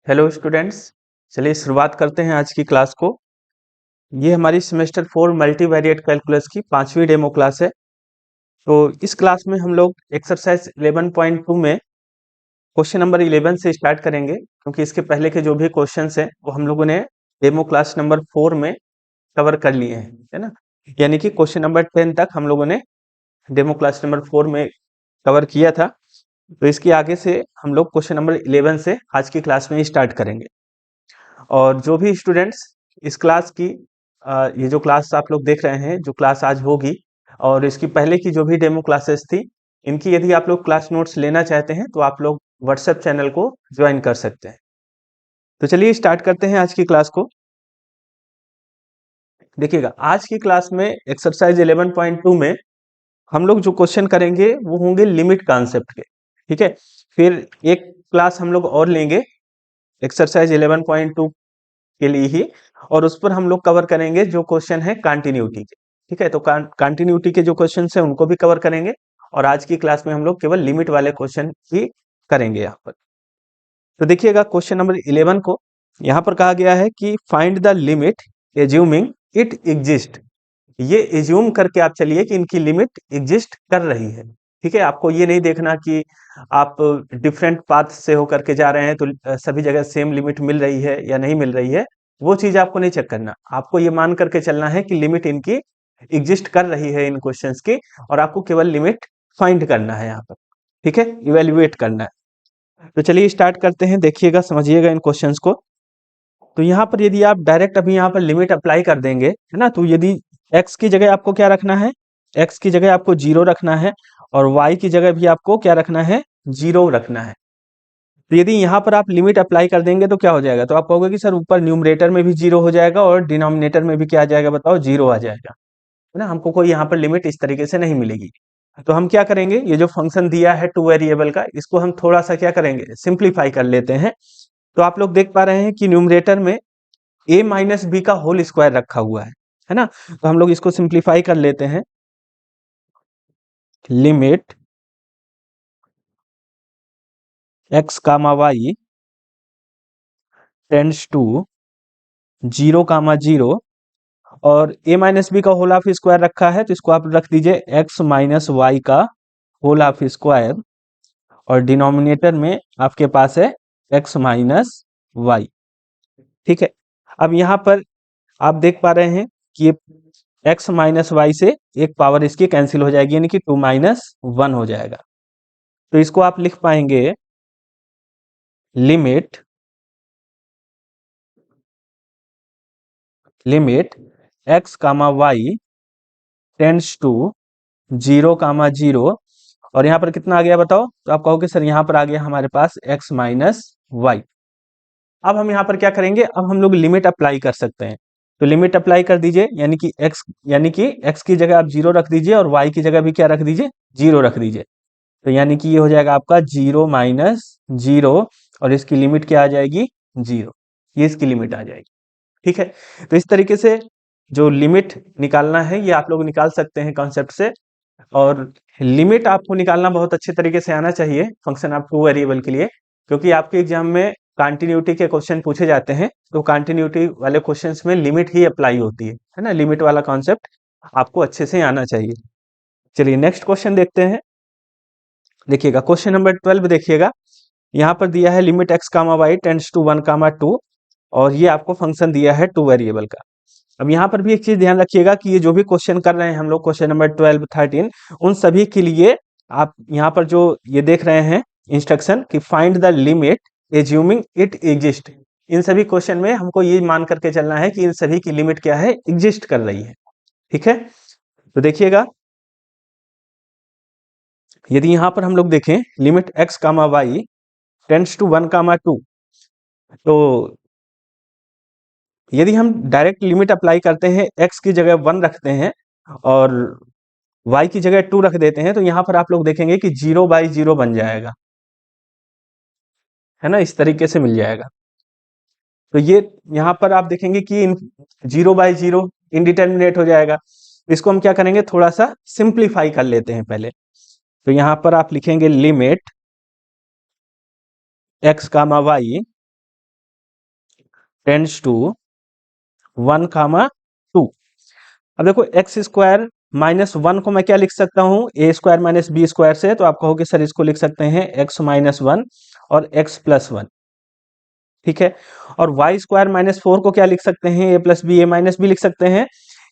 Hello students, चलिए शुरुआत करते हैं आज की क्लास को। ये हमारी सेमेस्टर 4 मल्टीवेरिएट कैलकुलस की 5वीं डेमो क्लास है। तो इस क्लास में हम लोग एक्सरसाइज 11.2 में क्वेश्चन नंबर 11 से स्टार्ट करेंगे, क्योंकि इसके पहले के जो भी क्वेश्चंस हैं वो हम लोगों ने डेमो क्लास नंबर 4 में कवर कर लिए हैं, है ना। यानी कि क्वेश्चन नंबर 10 तक हम लोगों ने डेमो क्लास नंबर 4 में कवर किया था। तो इसके आगे से हम लोग क्वेश्चन नंबर 11 से आज की क्लास में स्टार्ट करेंगे। और जो भी स्टूडेंट्स इस क्लास की ये जो क्लास आप लोग देख रहे हैं, जो क्लास आज होगी और इसकी पहले की जो भी डेमो क्लासेस थी, इनकी यदि आप लोग क्लास नोट्स लेना चाहते हैं तो आप लोग व्हाट्सएप चैनल को ज्वाइन कर सकते हैं। तो चलिए स्टार्ट करते हैं आज की क्लास को। देखिएगा, आज की क्लास में एक्सरसाइज 11.2 में हम लोग जो क्वेश्चन करेंगे वो होंगे लिमिट कॉन्सेप्ट के। ठीक है, फिर एक क्लास हम लोग और लेंगे एक्सरसाइज 11.2 के लिए ही, और उस पर हम लोग कवर करेंगे जो क्वेश्चन है कंटिन्यूटी के। ठीक है, तो कंटिन्यूटी के जो क्वेश्चन है उनको भी कवर करेंगे, और आज की क्लास में हम लोग केवल लिमिट वाले क्वेश्चन ही करेंगे यहाँ पर। तो देखिएगा, क्वेश्चन नंबर 11 को यहाँ पर कहा गया है कि find the limit assuming it exist. ये एज्यूम करके आप चलिए कि इनकी लिमिट एग्जिस्ट कर रही है। ठीक है, आपको ये नहीं देखना कि आप डिफरेंट पाथ से होकर के जा रहे हैं तो सभी जगह सेम लिमिट मिल रही है या नहीं मिल रही है, वो चीज आपको नहीं चेक करना। आपको ये मान करके चलना है कि लिमिट इनकी एग्जिस्ट कर रही है इन क्वेश्चंस की, और आपको केवल लिमिट फाइंड करना है यहाँ पर। ठीक है, इवेल्युएट करना है। तो चलिए स्टार्ट करते हैं, देखिएगा समझिएगा इन क्वेश्चंस को। तो यहाँ पर यदि आप डायरेक्ट अभी यहाँ पर लिमिट अप्लाई कर देंगे, है ना, तो यदि x की जगह आपको क्या रखना है, x की जगह आपको 0 रखना है, और y की जगह भी आपको क्या रखना है, 0 रखना है। तो यदि यहाँ पर आप लिमिट अप्लाई कर देंगे तो क्या हो जाएगा, तो आप कहोगे कि सर ऊपर न्यूमरेटर में भी 0 हो जाएगा और डिनोमिनेटर में भी क्या आ जाएगा, बताओ 0 आ जाएगा, है ना। हमको कोई यहाँ पर लिमिट इस तरीके से नहीं मिलेगी। तो हम क्या करेंगे, ये जो फंक्शन दिया है टू वेरिएबल का, इसको हम थोड़ा सा क्या करेंगे, सिंप्लीफाई कर लेते हैं। तो आप लोग देख पा रहे हैं कि न्यूमरेटर में a माइनस बी का होल स्क्वायर रखा हुआ है ना। तो हम लोग इसको सिंप्लीफाई कर लेते हैं। Limit x comma y tends to 0 comma 0, और a माइनस बी का होल ऑफ स्क्वायर रखा है, तो इसको आप रख दीजिए x माइनस वाई का होल ऑफ स्क्वायर, और डिनोमिनेटर में आपके पास है x माइनस वाई। ठीक है, अब यहाँ पर आप देख पा रहे हैं कि ये x माइनस वाई से एक पावर इसकी कैंसिल हो जाएगी, यानी कि 2 माइनस 1 हो जाएगा। तो इसको आप लिख पाएंगे limit x comma y tends to 0 comma 0, और यहाँ पर कितना आ गया बताओ, तो आप कहोगे सर यहाँ पर आ गया हमारे पास x माइनस वाई। अब हम यहाँ पर क्या करेंगे, अब हम लोग लिमिट अप्लाई कर सकते हैं। तो लिमिट अप्लाई कर दीजिए, यानी कि x की जगह आप 0 रख दीजिए, और y की जगह भी क्या रख दीजिए, 0 रख दीजिए। तो यानी कि ये हो जाएगा आपका 0 माइनस 0, और इसकी लिमिट क्या आ जाएगी, 0। ये इसकी लिमिट आ जाएगी। ठीक है, तो इस तरीके से जो लिमिट निकालना है ये आप लोग निकाल सकते हैं कॉन्सेप्ट से। और लिमिट आपको निकालना बहुत अच्छे तरीके से आना चाहिए फंक्शन ऑफ टू वेरिएबल के लिए, क्योंकि आपके एग्जाम में कंटिन्यूटी के क्वेश्चन पूछे जाते हैं, तो कंटिन्यूटी वाले क्वेश्चंस में लिमिट ही अप्लाई होती है ना। लिमिट वाला कॉन्सेप्ट आपको अच्छे से आना चाहिए। चलिए नेक्स्ट क्वेश्चन देखते हैं। देखिएगा, क्वेश्चन नंबर 12 देखिएगा, यहाँ पर दिया है limit x comma y tends to 1 comma 2, और ये आपको फंक्शन दिया है टू वेरिएबल का। अब यहाँ पर भी एक चीज ध्यान रखिएगा कि ये जो भी क्वेश्चन कर रहे हैं हम लोग, क्वेश्चन नंबर 12, 13, उन सभी के लिए आप यहाँ पर जो ये देख रहे हैं इंस्ट्रक्शन कि find the limit assuming it exist, इन सभी क्वेश्चन में हमको ये मान करके चलना है कि इन सभी की लिमिट क्या है, एग्जिस्ट कर रही है। ठीक है, तो देखिएगा, यदि यहाँ पर हम लोग देखें limit x comma y tends to 1 comma 2, तो यदि हम डायरेक्ट लिमिट अप्लाई करते हैं, x की जगह 1 रखते हैं और y की जगह 2 रख देते हैं, तो यहाँ पर आप लोग देखेंगे कि 0/0 बन जाएगा, है ना, इस तरीके से मिल जाएगा। तो ये यहाँ पर आप देखेंगे कि 0/0 इनडिटर्मिनेट हो जाएगा। इसको हम क्या करेंगे, थोड़ा सा सिंप्लीफाई कर लेते हैं पहले। तो यहाँ पर आप लिखेंगे limit x comma y tends to 1, 2। अब देखो एक्स स्क्वायर माइनस 1 को मैं क्या लिख सकता हूँ, ए स्क्वायर माइनस बी स्क्वायर से, तो आप कहोगे सर इसको लिख सकते हैं एक्स माइनस 1 और एक्स प्लस 1, ठीक है। और वाई स्क्वायर माइनस 4 को क्या लिख सकते हैं, ए plus b, a minus B लिख सकते हैं,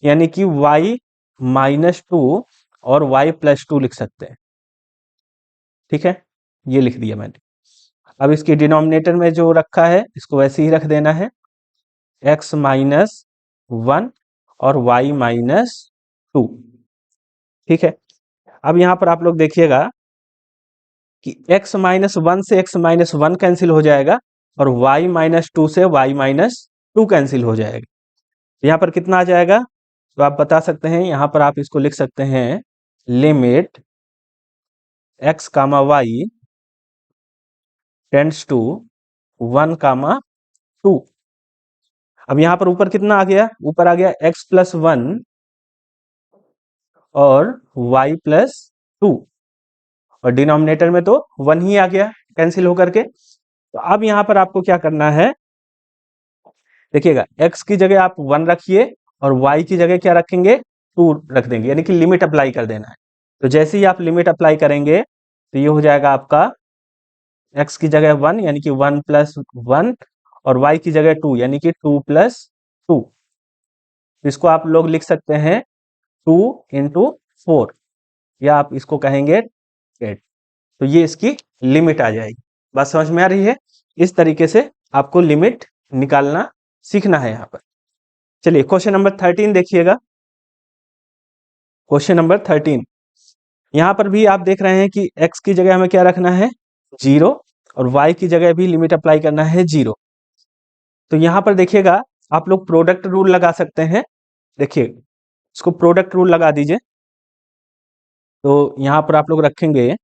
यानी कि वाई माइनस 2 और वाई प्लस 2 लिख सकते हैं, ठीक है। ये लिख दिया मैंने। अब इसके डिनोमिनेटर में जो रखा है इसको वैसे ही रख देना है, एक्स माइनस 1 और वाई माइनस 2, ठीक है। अब यहां पर आप लोग देखिएगा कि x माइनस 1 से x माइनस 1 कैंसिल हो जाएगा और y माइनस 2 से y माइनस 2 कैंसिल हो जाएगा। यहाँ पर कितना आ जाएगा, तो आप बता सकते हैं, यहाँ पर आप इसको लिख सकते हैं limit x comma y tends to 1, 2। अब यहाँ पर ऊपर कितना आ गया, ऊपर आ गया x प्लस 1 और y प्लस 2, और डिनोमिनेटर में तो 1 ही आ गया कैंसिल होकर के। तो अब यहाँ पर आपको क्या करना है, देखिएगा x की जगह आप 1 रखिए और y की जगह क्या रखेंगे, 2 रख देंगे, यानी कि लिमिट अप्लाई कर देना है। तो जैसे ही आप लिमिट अप्लाई करेंगे तो ये हो जाएगा आपका x की जगह 1 यानी कि 1 प्लस 1 और y की जगह 2 यानी कि 2 प्लस 2। इसको आप लोग लिख सकते हैं 2 इंटू 4, या आप इसको कहेंगे 8। तो ये इसकी लिमिट आ जाएगी। बात समझ में आ रही है, इस तरीके से आपको लिमिट निकालना सीखना है यहाँ पर। चलिए क्वेश्चन नंबर 13 देखिएगा। क्वेश्चन नंबर 13, यहां पर भी आप देख रहे हैं कि x की जगह हमें क्या रखना है, 0, और y की जगह भी लिमिट अप्लाई करना है 0। तो यहां पर देखिएगा आप लोग प्रोडक्ट रूल लगा सकते हैं। देखिए इसको प्रोडक्ट रूल लगा दीजिए। तो यहां पर आप लोग रखेंगे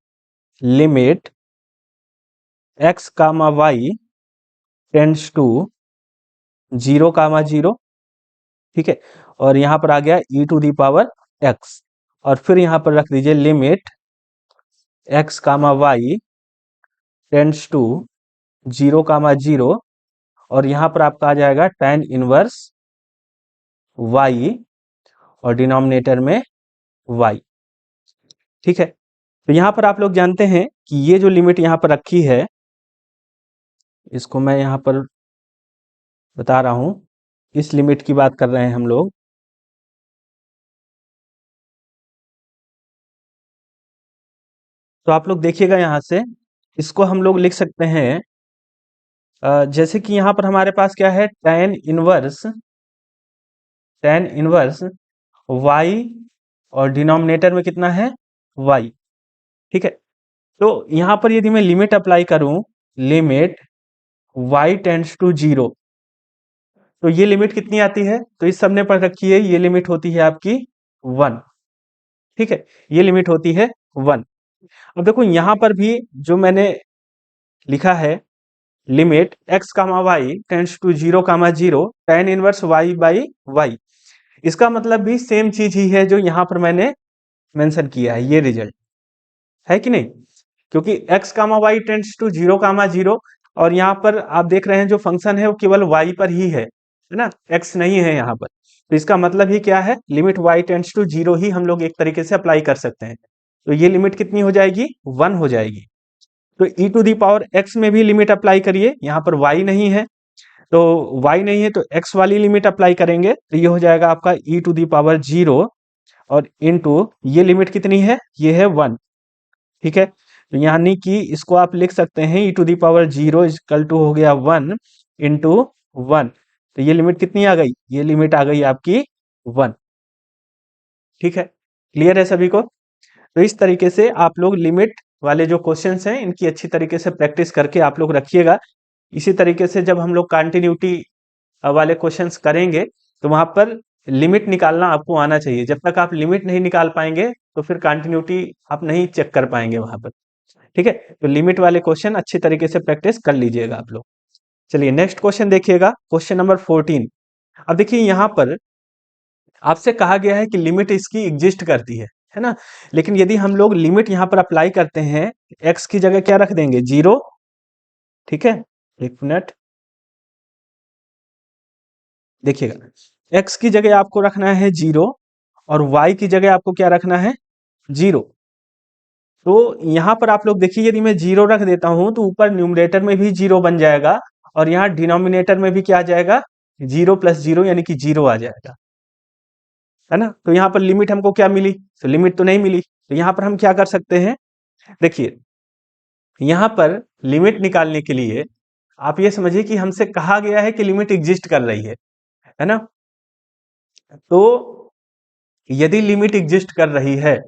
limit x comma y tends to 0, 0, ठीक है। और यहां पर आ गया e to the power x, और फिर यहां पर रख दीजिए limit x comma y tends to 0, 0, और यहां पर आपका आ जाएगा tan इनवर्स y और डिनोमिनेटर में y, ठीक है। तो यहां पर आप लोग जानते हैं कि ये जो लिमिट यहां पर रखी है, इसको मैं यहां पर बता रहा हूं, इस लिमिट की बात कर रहे हैं हम लोग। तो आप लोग देखिएगा यहां से, इसको हम लोग लिख सकते हैं जैसे कि यहां पर हमारे पास क्या है, tan इनवर्स y और डिनोमिनेटर में कितना है, y, ठीक है। तो यहां पर यदि मैं लिमिट अप्लाई करूं, लिमिट y टेंड्स टू 0, तो ये लिमिट कितनी आती है, तो इस सबने पढ़ रखी है, ये लिमिट होती है आपकी 1, ठीक है। ये लिमिट होती है 1। अब देखो यहां पर भी जो मैंने लिखा है limit x comma y tends to 0, 0 tan inverse y by y, इसका मतलब भी सेम चीज ही है जो यहां पर मैंने मेंशन किया है, ये रिजल्ट है कि नहीं। क्योंकि x comma y tends to 0, 0, और यहाँ पर आप देख रहे हैं जो फंक्शन है वो केवल y पर ही है ना, x नहीं है यहाँ पर। तो इसका मतलब ही क्या है, लिमिट y टेंड्स टू 0 ही हम लोग एक तरीके से अप्लाई कर सकते हैं। तो ये लिमिट कितनी हो जाएगी, 1 हो जाएगी। तो e to the power x में भी लिमिट अप्लाई करिए, यहाँ पर y नहीं है, तो y नहीं है तो x वाली लिमिट अप्लाई करेंगे, तो ये हो जाएगा आपका e टू दी पावर 0, और इनटू ये लिमिट कितनी है, ये है 1, ठीक है। तो यानी कि इसको आप लिख सकते हैं e to the power 0 equal to हो गया 1 इंटू 1। तो ये लिमिट कितनी आ गई, ये लिमिट आ गई आपकी 1, ठीक है। क्लियर है सभी को। तो इस तरीके से आप लोग लिमिट वाले जो क्वेश्चंस हैं इनकी अच्छी तरीके से प्रैक्टिस करके आप लोग रखिएगा। इसी तरीके से जब हम लोग कंटिन्यूटी वाले क्वेश्चंस करेंगे तो वहां पर लिमिट निकालना आपको आना चाहिए। जब तक आप लिमिट नहीं निकाल पाएंगे तो फिर कंटिन्यूटी आप नहीं चेक कर पाएंगे वहां पर, ठीक है। तो लिमिट वाले क्वेश्चन अच्छी तरीके से प्रैक्टिस कर लीजिएगा आप लोग। चलिए नेक्स्ट क्वेश्चन देखिएगा, क्वेश्चन नंबर 14। अब देखिए यहाँ पर आपसे कहा गया है कि लिमिट इसकी एग्जिस्ट करती है ना। लेकिन यदि हम लोग लिमिट यहाँ पर अप्लाई करते हैं, x की जगह क्या रख देंगे, 0, ठीक है। एक मिनट, देखिएगा x की जगह आपको रखना है 0 और y की जगह आपको क्या रखना है 0। तो यहाँ पर आप लोग देखिए, यदि मैं 0 रख देता हूं तो ऊपर न्यूमरेटर में भी 0 बन जाएगा और यहाँ डिनोमिनेटर में भी क्या आ जाएगा 0 प्लस 0 यानी कि 0 आ जाएगा, है ना। तो यहाँ पर लिमिट हमको क्या मिली, तो लिमिट तो नहीं मिली। तो यहाँ पर हम क्या कर सकते हैं, देखिए यहाँ पर लिमिट निकालने के लिए आप ये समझिए कि हमसे कहा गया है कि लिमिट एग्जिस्ट कर रही है ना। तो यदि लिमिट एग्जिस्ट कर रही है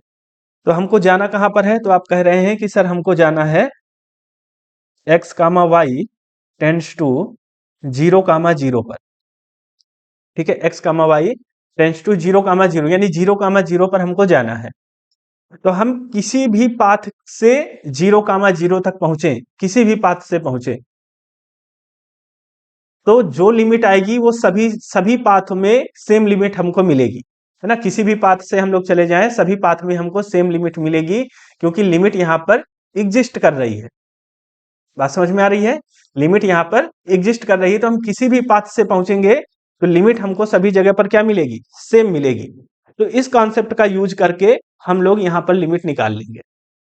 तो हमको जाना कहां पर है, तो आप कह रहे हैं कि सर हमको जाना है x comma y tends to 0 comma 0 पर। ठीक है, x comma y tends to 0 comma 0 यानी 0 कामा 0 पर हमको जाना है। तो हम किसी भी पाथ से 0 कामा 0 तक पहुंचे, किसी भी पाथ से पहुंचे, तो जो लिमिट आएगी वो सभी सभी पाथ में सेम लिमिट हमको मिलेगी, है ना। किसी भी पाथ से हम लोग चले जाएं, सभी पाथ में हमको सेम लिमिट मिलेगी, क्योंकि लिमिट यहाँ पर एग्जिस्ट कर रही है। बात समझ में आ रही है, लिमिट यहाँ पर एग्जिस्ट कर रही है, तो हम किसी भी पाथ से पहुंचेंगे तो लिमिट हमको सभी जगह पर क्या मिलेगी, सेम मिलेगी। तो इस कॉन्सेप्ट का यूज करके हम लोग यहाँ पर लिमिट निकाल लेंगे।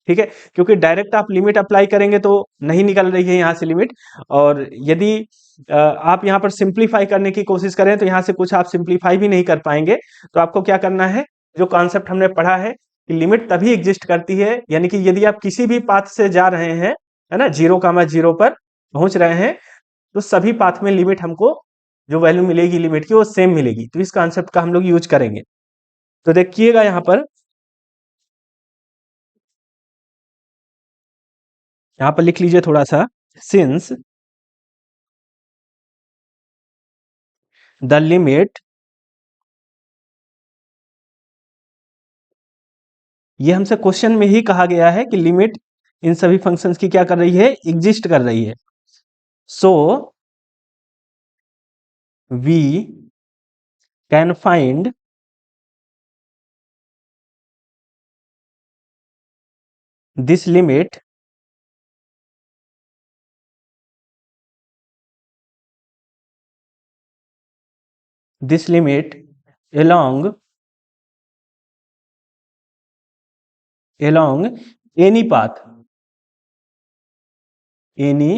ठीक है, क्योंकि डायरेक्ट आप लिमिट अप्लाई करेंगे तो नहीं निकल रही है यहाँ से लिमिट, और यदि आप यहाँ पर सिंप्लीफाई करने की कोशिश करें तो यहाँ से कुछ आप सिंप्लीफाई भी नहीं कर पाएंगे। तो आपको क्या करना है, जो कॉन्सेप्ट हमने पढ़ा है कि लिमिट तभी एग्जिस्ट करती है, यानी कि यदि आप किसी भी पाथ से जा रहे हैं, है ना, 0 कामा 0 पर पहुंच रहे हैं, तो सभी पाथ में लिमिट हमको जो वैल्यू मिलेगी लिमिट की वो सेम मिलेगी। तो इस कॉन्सेप्ट का हम लोग यूज करेंगे। तो देखिएगा यहाँ पर लिख लीजिए थोड़ा सा, सिंस द लिमिट, ये हमसे क्वेश्चन में ही कहा गया है कि लिमिट इन सभी फंक्शंस की क्या कर रही है, एग्जिस्ट कर रही है। So we can find this limit along any path, any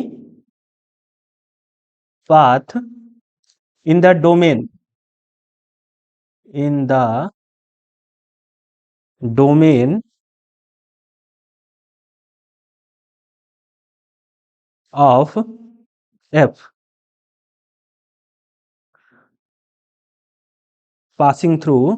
path in the domain of f passing through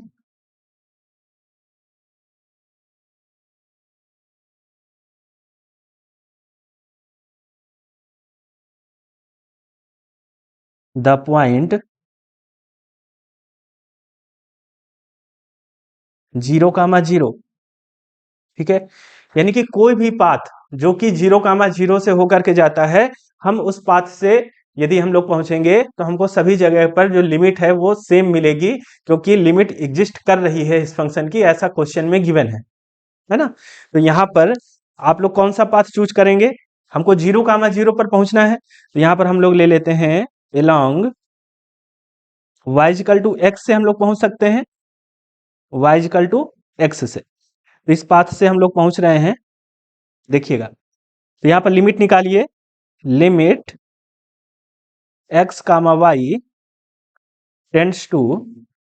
the point 0 comma 0। ठीक है, यानी कि कोई भी पाथ जो कि 0 कामा 0 से होकर के जाता है, हम उस पाथ से यदि हम लोग पहुंचेंगे तो हमको सभी जगह पर जो लिमिट है वो सेम मिलेगी, क्योंकि लिमिट एग्जिस्ट कर रही है इस फंक्शन की, ऐसा क्वेश्चन में गिवन है ना। तो यहाँ पर आप लोग कौन सा पाथ चूज करेंगे, हमको 0 कामा 0 पर पहुंचना है, तो यहाँ पर हम लोग ले लेते हैं along y=x से हम लोग पहुंच सकते हैं, y=x से। तो इस पाथ से हम लोग पहुंच रहे हैं। देखिएगा, तो यहाँ पर लिमिट निकालिए, limit x comma y tends to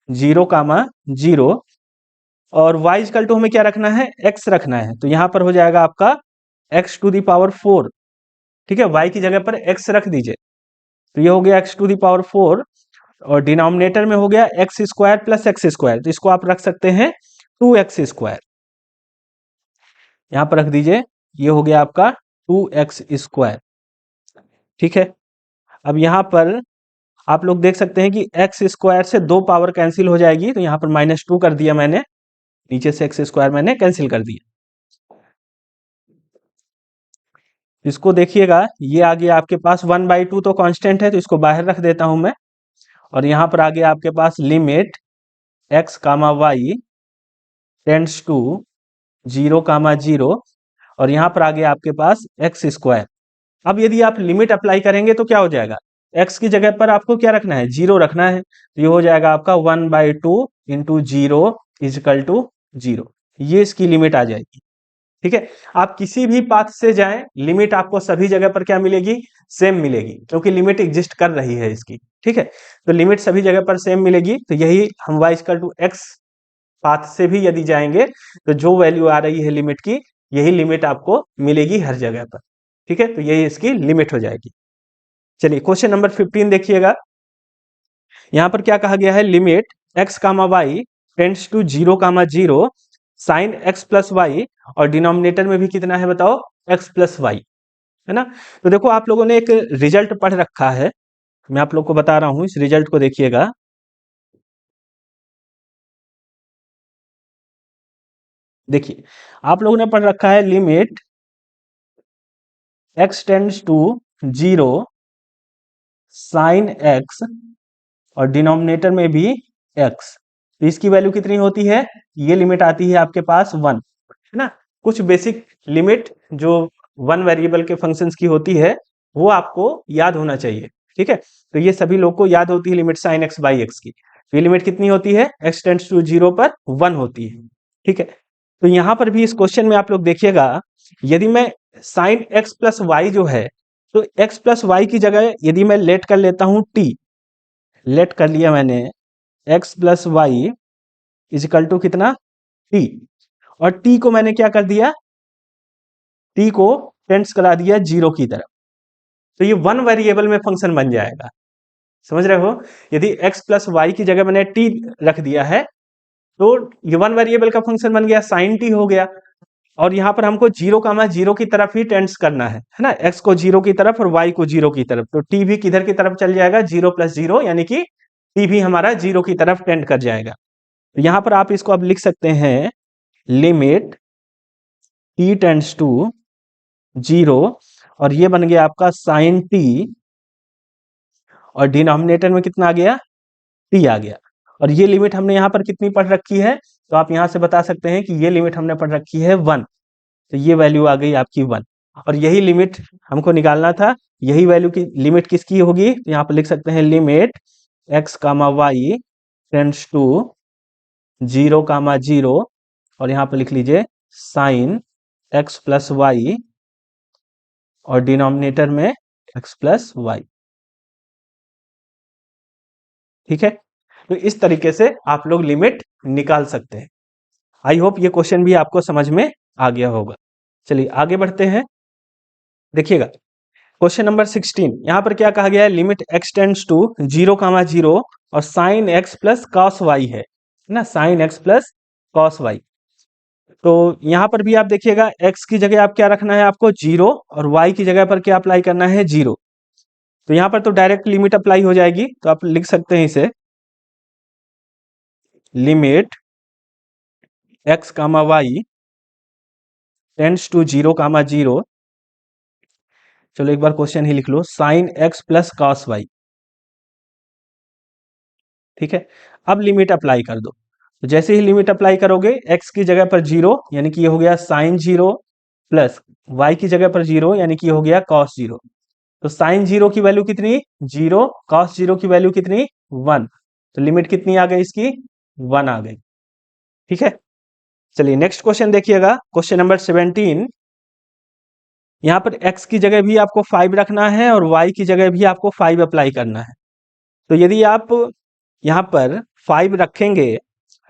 0 comma 0, और y= हमें क्या रखना है, x रखना है। तो यहाँ पर हो जाएगा आपका x⁴। ठीक है, y की जगह पर x रख दीजिए, तो ये हो गया x⁴, और डिनोमिनेटर में हो गया x² प्लस x², तो इसको आप रख सकते हैं 2x²। यहाँ पर रख दीजिए, ये हो गया आपका 2x²। ठीक है, अब यहाँ पर आप लोग देख सकते हैं कि x² से 2 पावर कैंसिल हो जाएगी, तो यहाँ पर -2 कर दिया मैंने, नीचे से x² मैंने कैंसिल कर दिया। इसको देखिएगा, ये आ गया आपके पास 1/2, तो कांस्टेंट है तो इसको बाहर रख देता हूं मैं, और यहाँ पर आ गया आपके पास limit x comma y tends to 0 comma 0, और यहाँ पर आ गया आपके पास x²। अब यदि आप लिमिट अप्लाई करेंगे तो क्या हो जाएगा, x की जगह पर आपको क्या रखना है, 0 रखना है। तो ये हो जाएगा आपका 1/2 इंटू 0 इजकल टू 0, ये इसकी लिमिट आ जाएगी। ठीक है, आप किसी भी पाथ से जाएं, लिमिट आपको सभी जगह पर क्या मिलेगी, सेम मिलेगी, क्योंकि लिमिट एग्जिस्ट कर रही है इसकी। ठीक है, तो लिमिट सभी जगह पर सेम मिलेगी। तो यही हम y equal to x path से भी यदि जाएंगे तो जो वैल्यू आ रही है लिमिट की, यही लिमिट आपको मिलेगी हर जगह पर। ठीक है, तो यही इसकी लिमिट हो जाएगी। चलिए क्वेश्चन नंबर 15 देखिएगा। यहां पर क्या कहा गया है, limit x comma y tends to 0 sine x plus y, और डिनोमिनेटर में भी कितना है बताओ, x प्लस वाई, है ना। तो देखो आप लोगों ने एक रिजल्ट पढ़ रखा है, मैं आप लोग को बता रहा हूं, इस रिजल्ट को देखिएगा। देखिए आप लोगों ने पढ़ रखा है limit x tends to 0 sine x, और डिनोमिनेटर में भी x, तो इसकी वैल्यू कितनी होती है, ये लिमिट आती है आपके पास 1, है ना। कुछ बेसिक लिमिट जो वन वेरिएबल के फंक्शंस की होती है वो आपको याद होना चाहिए। ठीक है, तो ये सभी लोग को याद होती है limit sine x by x की। तो ये लिमिट कितनी होती है, x टेंड्स टू 0 पर 1 होती है। ठीक है, तो यहां पर भी इस क्वेश्चन में आप लोग देखिएगा, यदि मैं साइन x प्लस वाई जो है, तो x प्लस वाई की जगह यदि मैं लेट कर लेता हूं t, लेट कर लिया मैंने x plus y equal to कितना, t, और t को मैंने क्या कर दिया, t को टेंड्स करा दिया 0 की तरफ, तो ये वन वेरिएबल में फंक्शन बन जाएगा। समझ रहे हो, यदि x प्लस वाई की जगह मैंने t रख दिया है, तो ये वन वेरिएबल का फंक्शन बन गया, साइन t हो गया। और यहाँ पर हमको 0, 0 की तरफ ही टेंड्स करना है ना, x को 0 की तरफ और y को 0 की तरफ, तो t भी किधर की तरफ चल जाएगा, 0 प्लस 0, यानी कि t भी हमारा 0 की तरफ टेंड कर जाएगा। तो यहाँ पर आप इसको अब लिख सकते हैं, लिमिट t टेंड्स टू 0, और ये बन गया आपका साइन t, और डिनोमिनेटर में कितना आ गया, t आ गया। और ये लिमिट हमने यहाँ पर कितनी पढ़ रखी है, तो आप यहाँ से बता सकते हैं कि ये लिमिट हमने पढ़ रखी है 1, तो ये वैल्यू आ गई आपकी 1, और यही लिमिट हमको निकालना था। यही वैल्यू की लिमिट किसकी होगी, तो यहाँ पर लिख सकते हैं limit x comma y tends to 0, 0, और यहाँ पर लिख लीजिए साइन x प्लस वाई, और डिनोमिनेटर में x प्लस वाई। ठीक है, तो इस तरीके से आप लोग लिमिट निकाल सकते हैं। आई होप ये क्वेश्चन भी आपको समझ में आ गया होगा। चलिए आगे बढ़ते हैं, देखिएगा क्वेश्चन नंबर 16। यहां पर क्या कहा गया है, लिमिट x टेंड्स टू 0, 0, और sine x plus cos y है ना, sine x plus cos y. तो यहां पर भी आप देखिएगा, x की जगह आप क्या रखना है, आपको 0, और y की जगह पर क्या अप्लाई करना है, 0। तो यहां पर तो डायरेक्ट लिमिट अप्लाई हो जाएगी, तो आप लिख सकते हैं इसे, limit x comma y tends to 0, 0। चलो एक बार क्वेश्चन ही लिख लो, sine x plus cos y. ठीक है, अब लिमिट अप्लाई कर दो। तो जैसे ही लिमिट अप्लाई करोगे, x की जगह पर 0, यानी कि ये हो गया साइन 0, प्लस y की जगह पर 0, यानी कि ये हो गया कॉस 0। तो साइन 0 की वैल्यू कितनी, 0, कॉस 0 की वैल्यू कितनी, 1। तो लिमिट कितनी आ गई इसकी, 1 आ गई। ठीक है, चलिए नेक्स्ट क्वेश्चन देखिएगा, क्वेश्चन नंबर 17। यहाँ पर x की जगह भी आपको 5 रखना है, और y की जगह भी आपको 5 अप्लाई करना है। तो यदि आप यहाँ पर 5 रखेंगे,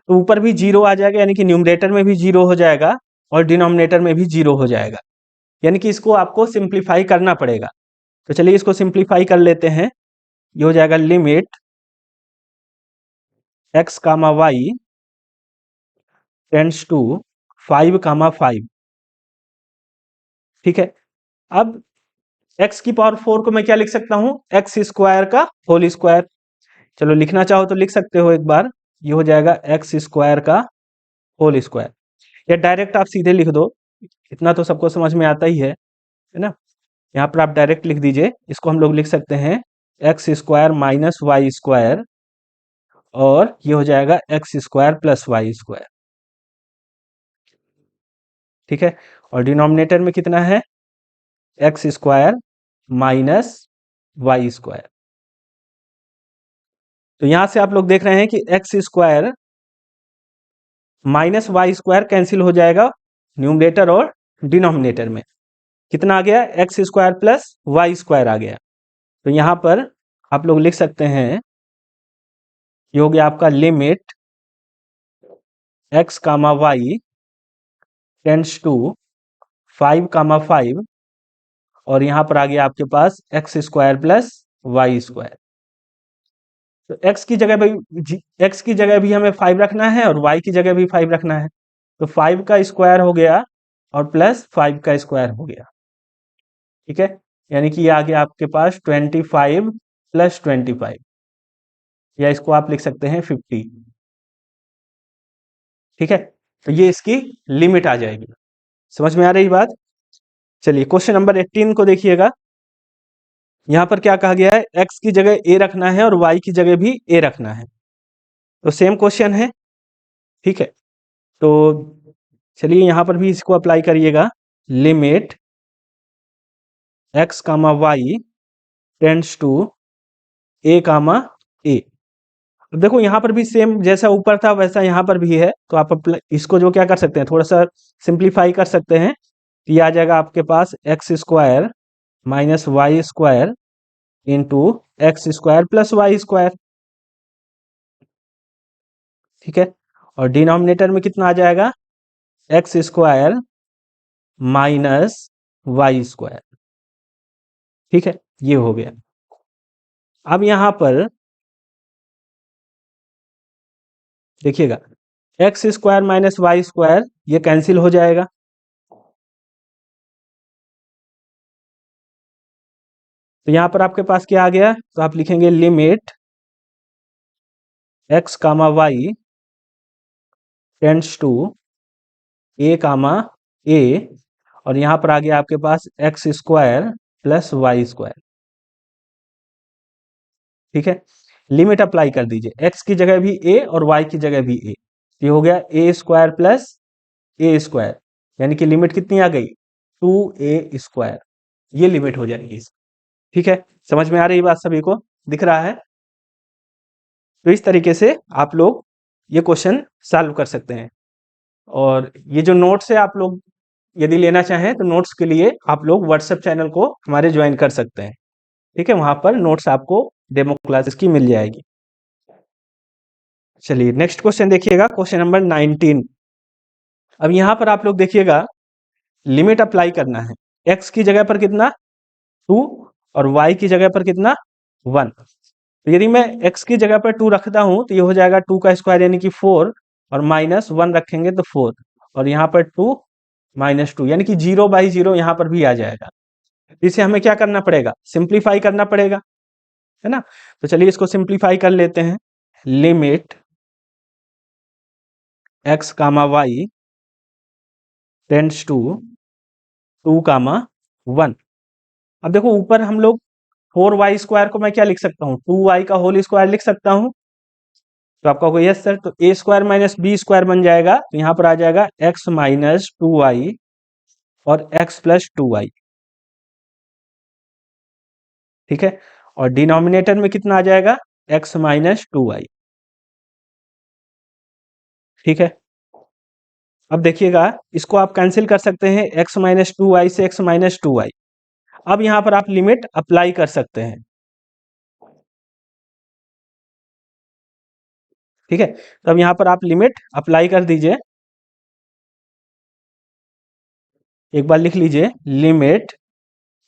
तो ऊपर भी 0 आ जाएगा, यानी कि न्यूमरेटर में भी 0 हो जाएगा, और डिनोमिनेटर में भी 0 हो जाएगा, यानी कि इसको आपको सिंप्लीफाई करना पड़ेगा। तो चलिए इसको सिंप्लीफाई कर लेते हैं। ये हो जाएगा limit x comma y tends to 5, 5। ठीक है, अब x की पावर 4 को मैं क्या लिख सकता हूं, एक्स स्क्वायर का होल स्क्वायर। चलो लिखना चाहो तो लिख सकते हो एक बार, ये हो जाएगा एक्स स्क्वायर का होल स्क्वायर, या डायरेक्ट आप सीधे लिख दो, इतना तो सबको समझ में आता ही है ना। यहाँ पर आप डायरेक्ट लिख दीजिए, इसको हम लोग लिख सकते हैं x square minus y square, और ये हो जाएगा x square plus y square. ठीक है, और डिनोमिनेटर में कितना है, x square minus y square. तो यहां से आप लोग देख रहे हैं कि x square minus y square cancel हो जाएगा न्यूमरेटर और डिनोमिनेटर में। कितना आ गया? X square plus y square आ गया। तो यहां पर आप लोग लिख सकते हैं, ये हो गया आपका limit x comma y tends to 5 और यहां पर आ गया आपके पास x square plus y square. तो एक्स की जगह भी हमें 5 रखना है और वाई की जगह भी 5 रखना है। तो 5 का स्क्वायर हो गया और प्लस 5 का स्क्वायर हो गया। ठीक है, यानी कि ये आ गया आपके पास 25 प्लस 25, या इसको आप लिख सकते हैं 50। ठीक है, तो ये इसकी लिमिट आ जाएगी। समझ में आ रही बात? चलिए क्वेश्चन नंबर 18 को देखिएगा। यहां पर क्या कहा गया है? एक्स की जगह ए रखना है और वाई की जगह भी ए रखना है। तो सेम क्वेश्चन है। ठीक है, तो चलिए यहां पर भी इसको अप्लाई करिएगा। Limit x comma y tends to a comma a. देखो यहां पर भी सेम जैसा ऊपर था वैसा यहां पर भी है। तो आप इसको जो क्या कर सकते हैं, थोड़ा सा सिंप्लीफाई कर सकते हैं। ये आ जाएगा आपके पास x square minus y square into x square plus y square. ठीक है, और डिनोमिनेटर में कितना आ जाएगा? X square minus y square. ठीक है, ये हो गया। अब यहां पर देखिएगा, x square minus y square ये कैंसिल हो जाएगा। तो यहां पर आपके पास क्या आ गया? तो आप लिखेंगे limit x comma y tends to a comma a, और यहां पर आ गया आपके पास x square plus y square. ठीक है, लिमिट अप्लाई कर दीजिए, एक्स की जगह भी ए और वाई की जगह भी ए। ये हो गया ए स्क्वायर प्लस ए स्क्वायर, यानी कि लिमिट कितनी आ गई? 2a square. ये लिमिट हो जाएगी। ठीक है, समझ में आ रही बात सभी को? दिख रहा है? तो इस तरीके से आप लोग ये क्वेश्चन सॉल्व कर सकते हैं। और ये जो नोट्स है आप लोग यदि लेना चाहें तो नोट्स के लिए आप लोग व्हाट्सएप चैनल को हमारे ज्वाइन कर सकते हैं। ठीक है, वहां पर नोट्स आपको डेमो क्लासेस की मिल जाएगी। चलिए नेक्स्ट क्वेश्चन देखिएगा, क्वेश्चन नंबर 19। अब यहां पर आप लोग देखिएगा, लिमिट अप्लाई करना है। एक्स की जगह पर कितना? 2 और वाई की जगह पर कितना? 1। तो यदि मैं x की जगह पर 2 रखता हूं तो ये हो जाएगा 2 का स्क्वायर यानी कि 4, और माइनस 1 रखेंगे तो 4, और यहाँ पर 2 माइनस 2 यानी कि 0/0 यहाँ पर भी आ जाएगा। इसे हमें क्या करना पड़ेगा? सिंप्लीफाई करना पड़ेगा, है ना? तो चलिए इसको सिंप्लीफाई कर लेते हैं। Limit x comma y tends to 2 comma 1। अब देखो ऊपर हम लोग 4y स्क्वायर को मैं क्या लिख सकता हूँ? 2y का होल स्क्वायर लिख सकता हूँ। तो आपका होगा यस सर, तो a square minus b square बन जाएगा। तो यहां पर आ जाएगा एक्स माइनस 2y और एक्स प्लस 2y। ठीक है, और डिनोमिनेटर में कितना आ जाएगा? X minus 2y। ठीक है, अब देखिएगा इसको आप कैंसिल कर सकते हैं, एक्स माइनस 2y से एक्स माइनस 2y। अब यहां पर आप लिमिट अप्लाई कर सकते हैं। ठीक है, तो अब यहां पर आप लिमिट अप्लाई कर दीजिए। एक बार लिख लीजिए, limit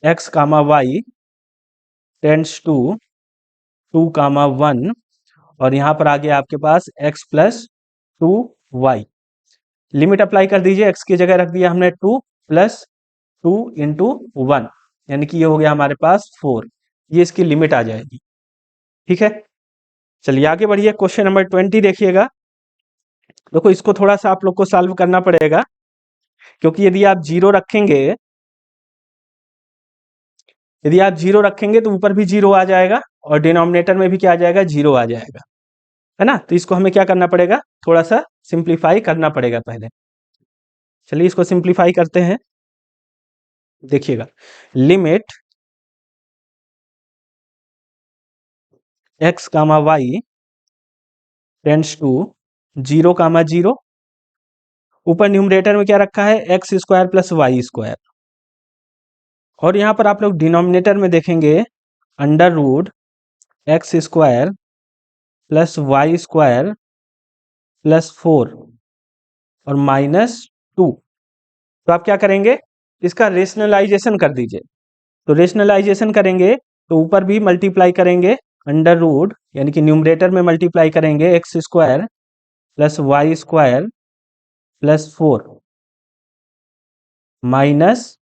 x comma y tends to 2 comma 1, और यहां पर आ गया आपके पास x plus 2y। Limit apply कर दीजिए, x की जगह रख दिया हमने 2 प्लस 2 इंटू 1, यानी कि ये हो गया हमारे पास 4। ये इसकी लिमिट आ जाएगी। ठीक है, चलिए आगे बढ़िए, क्वेश्चन नंबर 20 देखिएगा। देखो इसको थोड़ा सा आप लोग को सॉल्व करना पड़ेगा, क्योंकि यदि आप जीरो रखेंगे तो ऊपर भी जीरो आ जाएगा और डिनोमिनेटर में भी क्या आ जाएगा? जीरो आ जाएगा, है ना? तो इसको हमें क्या करना पड़ेगा? थोड़ा सा सिंप्लीफाई करना पड़ेगा पहले। चलिए इसको सिंप्लीफाई करते हैं। देखिएगा, limit x comma y tends to 0, 0। ऊपर न्यूमरेटर में क्या रखा है, x square plus y square. और यहाँ पर आप लोग डिनोमिनेटर में देखेंगे under root x square plus y square plus 4 और -2। तो आप क्या करेंगे, इसका रेशनलाइजेशन कर दीजिए। तो रेशनलाइजेशन करेंगे तो ऊपर भी मल्टीप्लाई करेंगे अंडर रूट, यानी कि न्यूमरेटर में मल्टीप्लाई करेंगे x square plus y square plus 4 minus,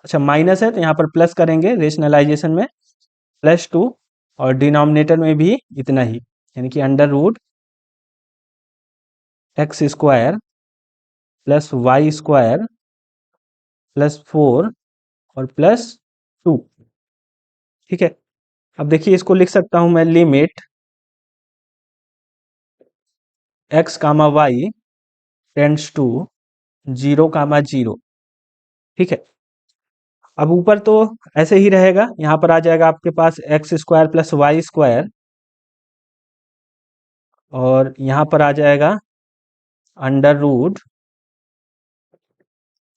अच्छा माइनस है तो यहाँ पर प्लस करेंगे रेशनलाइजेशन में, +2। और डिनोमिनेटर में भी इतना ही, यानी कि under root x square plus y square plus 4 और +2। ठीक है, अब देखिए इसको लिख सकता हूं मैं, limit x comma y tends to 0, 0। ठीक है, अब ऊपर तो ऐसे ही रहेगा, यहाँ पर आ जाएगा आपके पास x square plus y square, और यहाँ पर आ जाएगा under root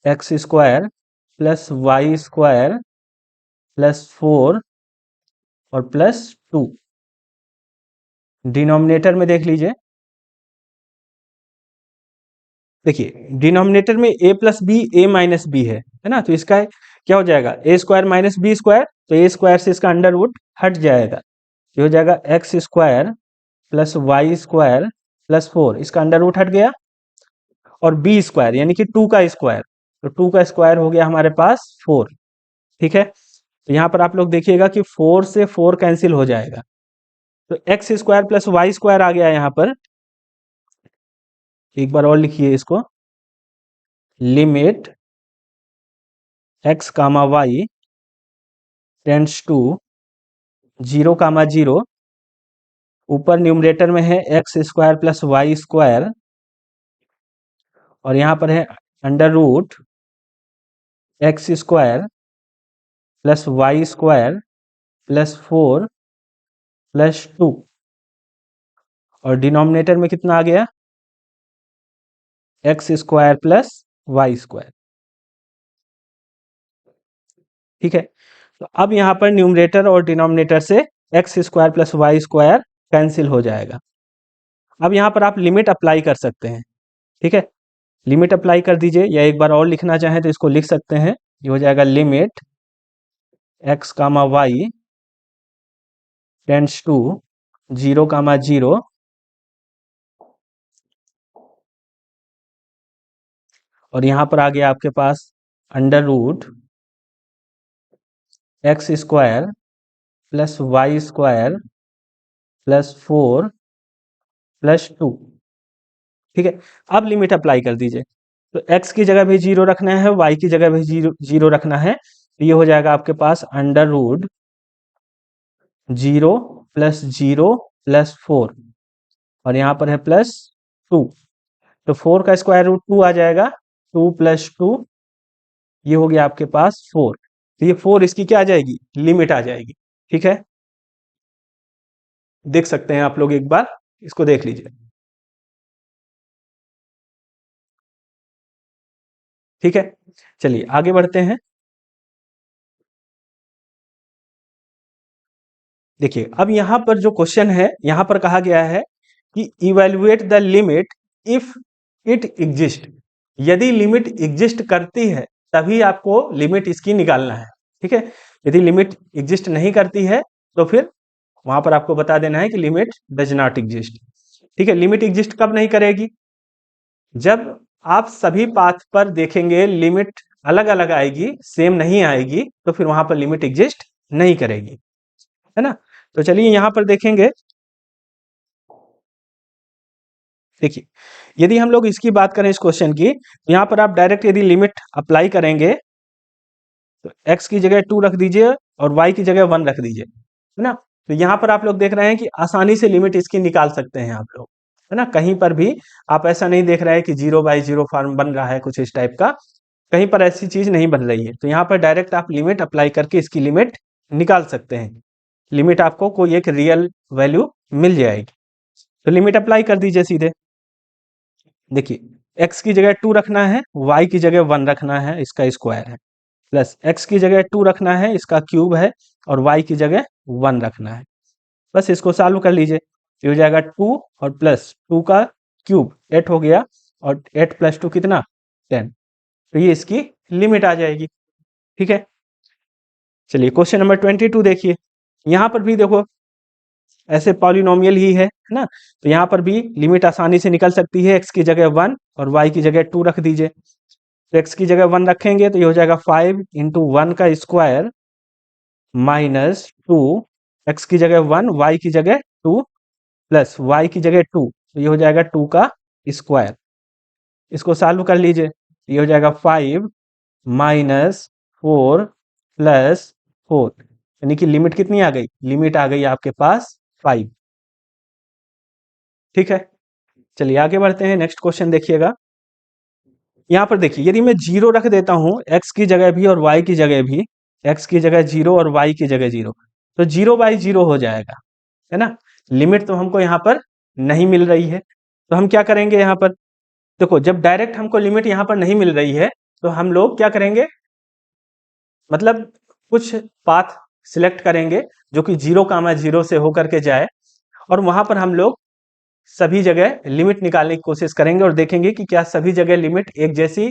x square plus y square plus 4 और +2। डिनोमिनेटर में देख लीजिए, देखिए डिनोमिनेटर में a plus b a minus b है ना, तो इसका क्या हो जाएगा, a square minus b square, तो ए स्क्वायर से इसका अंडर रूट हट जाएगा, ये हो जाएगा x square plus y square plus 4, इसका अंडर रूट हट गया, और बी स्क्वायर यानी कि 2 का स्क्वायर, तो 2 का स्क्वायर हो गया हमारे पास 4। ठीक है, तो यहाँ पर आप लोग देखिएगा कि 4 से 4 कैंसिल हो जाएगा, तो x square plus y square आ गया यहाँ पर। एक बार और लिखिए इसको, limit x comma y tends to 0, 0। ऊपर न्यूमरेटर में है x square plus y square, और यहाँ पर है under root x square plus y square plus 4 +2, और डिनोमिनेटर में कितना आ गया, x square plus y square. ठीक है, तो अब यहाँ पर न्यूमरेटर और डिनोमिनेटर से x square plus y square cancel हो जाएगा। अब यहाँ पर आप लिमिट अप्लाई कर सकते हैं। ठीक है, लिमिट अप्लाई कर दीजिए, या एक बार और लिखना चाहें तो इसको लिख सकते हैं, ये हो जाएगा limit x comma y tends to 0, 0। और यहाँ पर आ गया आपके पास under root x square plus y square plus 4 +2। ठीक है, अब लिमिट अप्लाई कर दीजिए, तो x की जगह भी 0 रखना है, y की जगह भी 0 रखना है, तो ये हो जाएगा आपके पास अंडर रूट 0 + 0 + 4, और यहाँ पर है +2, तो 4 का स्क्वायर रूट 2 आ जाएगा, 2 + 2, ये हो गया आपके पास 4। तो ये 4 इसकी क्या आ जाएगी, लिमिट आ जाएगी। ठीक है, देख सकते हैं आप लोग, एक बार इसको देख लीजिए। ठीक है, चलिए आगे बढ़ते हैं। देखिए अब यहाँ पर जो क्वेश्चन है, यहाँ पर कहा गया है कि evaluate the limit if it exist, यदि लिमिट एग्जिस्ट करती है तभी आपको लिमिट इसकी निकालना है। ठीक है, यदि लिमिट एग्जिस्ट नहीं करती है तो फिर वहां पर आपको बता देना है कि लिमिट डज नॉट एग्जिस्ट। ठीक है, लिमिट एग्जिस्ट कब नहीं करेगी, जब आप सभी पाथ पर देखेंगे लिमिट अलग अलग आएगी, सेम नहीं आएगी, तो फिर वहां पर लिमिट एग्जिस्ट नहीं करेगी, है ना। तो चलिए यहां पर देखेंगे, देखिए यदि हम लोग इसकी बात करें इस क्वेश्चन की, तो यहाँ पर आप डायरेक्ट यदि लिमिट अप्लाई करेंगे तो x की जगह 2 रख दीजिए और y की जगह 1 रख दीजिए, है ना। तो यहाँ पर आप लोग देख रहे हैं कि आसानी से लिमिट इसकी निकाल सकते हैं आप लोग, है ना। कहीं पर भी आप ऐसा नहीं देख रहे हैं कि 0/0 फॉर्म बन रहा है कुछ इस टाइप का, कहीं पर ऐसी चीज नहीं बन रही है। तो यहाँ पर डायरेक्ट आप लिमिट अप्लाई करके इसकी लिमिट निकाल सकते हैं, लिमिट आपको कोई एक रियल वैल्यू मिल जाएगी। तो लिमिट अप्लाई कर दीजिए सीधे। देखिए x की जगह 2 रखना है, y की जगह 1 रखना है, इसका स्क्वायर है, प्लस x की जगह 2 रखना है, इसका क्यूब है, और y की जगह 1 रखना है। बस इसको सॉल्व कर लीजिए। ये हो जाएगा 2 और प्लस 2 का क्यूब 8 हो गया, और 8 प्लस 2 कितना 10। तो ये इसकी लिमिट आ जाएगी। ठीक है, चलिए क्वेश्चन नंबर 22 देखिए। यहाँ पर भी देखो ऐसे पॉलिनोमियल ही है ना, तो यहाँ पर भी लिमिट आसानी से निकल सकती है। x की जगह 1 और y की जगह 2 रख दीजिए। तो x की जगह 1 रखेंगे तो ये हो जाएगा 5 इंटू 1 का स्क्वायर माइनस 2, x की जगह 1 y की जगह 2 प्लस y की जगह 2, तो ये हो जाएगा 2 का स्क्वायर। इसको सॉल्व कर लीजिए, ये हो जाएगा 5 माइनस 4 प्लस 4, यानी कि लिमिट कितनी आ गई, लिमिट आ गई आपके पास 5। ठीक है, चलिए आगे बढ़ते हैं। नेक्स्ट क्वेश्चन देखिएगा। यहाँ पर देखिए यदि मैं 0 रख देता हूँ x की जगह भी और y की जगह भी, x की जगह 0 और y की जगह 0, तो 0/0 हो जाएगा, है ना। लिमिट तो हमको यहाँ पर नहीं मिल रही है, तो हम क्या करेंगे यहाँ पर, देखो जब डायरेक्ट हमको लिमिट यहाँ पर नहीं मिल रही है तो हम लोग क्या करेंगे, मतलब कुछ पाथ सिलेक्ट करेंगे जो कि 0,0 से होकर के जाए, और वहां पर हम लोग सभी जगह लिमिट निकालने की कोशिश करेंगे और देखेंगे कि क्या सभी जगह लिमिट एक जैसी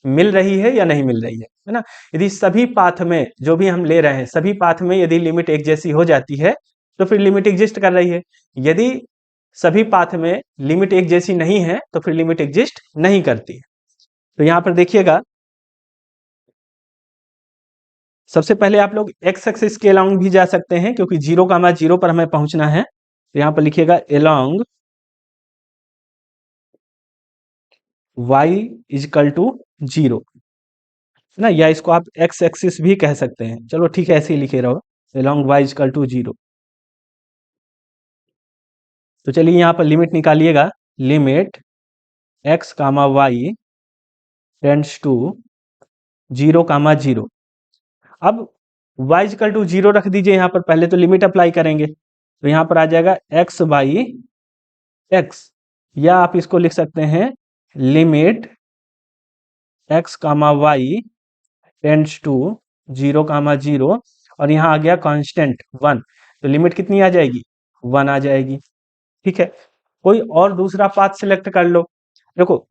मिल रही है या नहीं मिल रही है ना। यदि सभी पाथ में जो भी हम ले रहे हैं सभी पाथ में यदि लिमिट एक जैसी हो जाती है तो फिर लिमिट एग्जिस्ट कर रही है। यदि सभी पाथ में लिमिट एक जैसी नहीं है तो फिर लिमिट एग्जिस्ट नहीं करती है। तो यहाँ पर देखिएगा, सबसे पहले आप लोग एक्स एक्सिस के अलोंग भी जा सकते हैं क्योंकि 0,0 पर हमें पहुंचना है। तो यहाँ पर लिखिएगा अलोंग y इजकल टू 0, है ना, या इसको आप एक्स एक्सिस भी कह सकते हैं। चलो ठीक है, ऐसे ही लिखे रहो, अलोंग y इजकल टू 0। तो चलिए यहाँ पर लिमिट निकालिएगा, limit x comma y tends to 0,0। अब y इजकल टू 0 रख दीजिए यहाँ पर, पहले तो लिमिट अप्लाई करेंगे, तो यहाँ पर आ जाएगा x बाई x, या आप इसको लिख सकते हैं limit x comma y tends to 0,0, और यहाँ आ गया कांस्टेंट 1, तो लिमिट कितनी आ जाएगी, 1 आ जाएगी। ठीक है, कोई और दूसरा पाथ सिलेक्ट कर लो। देखो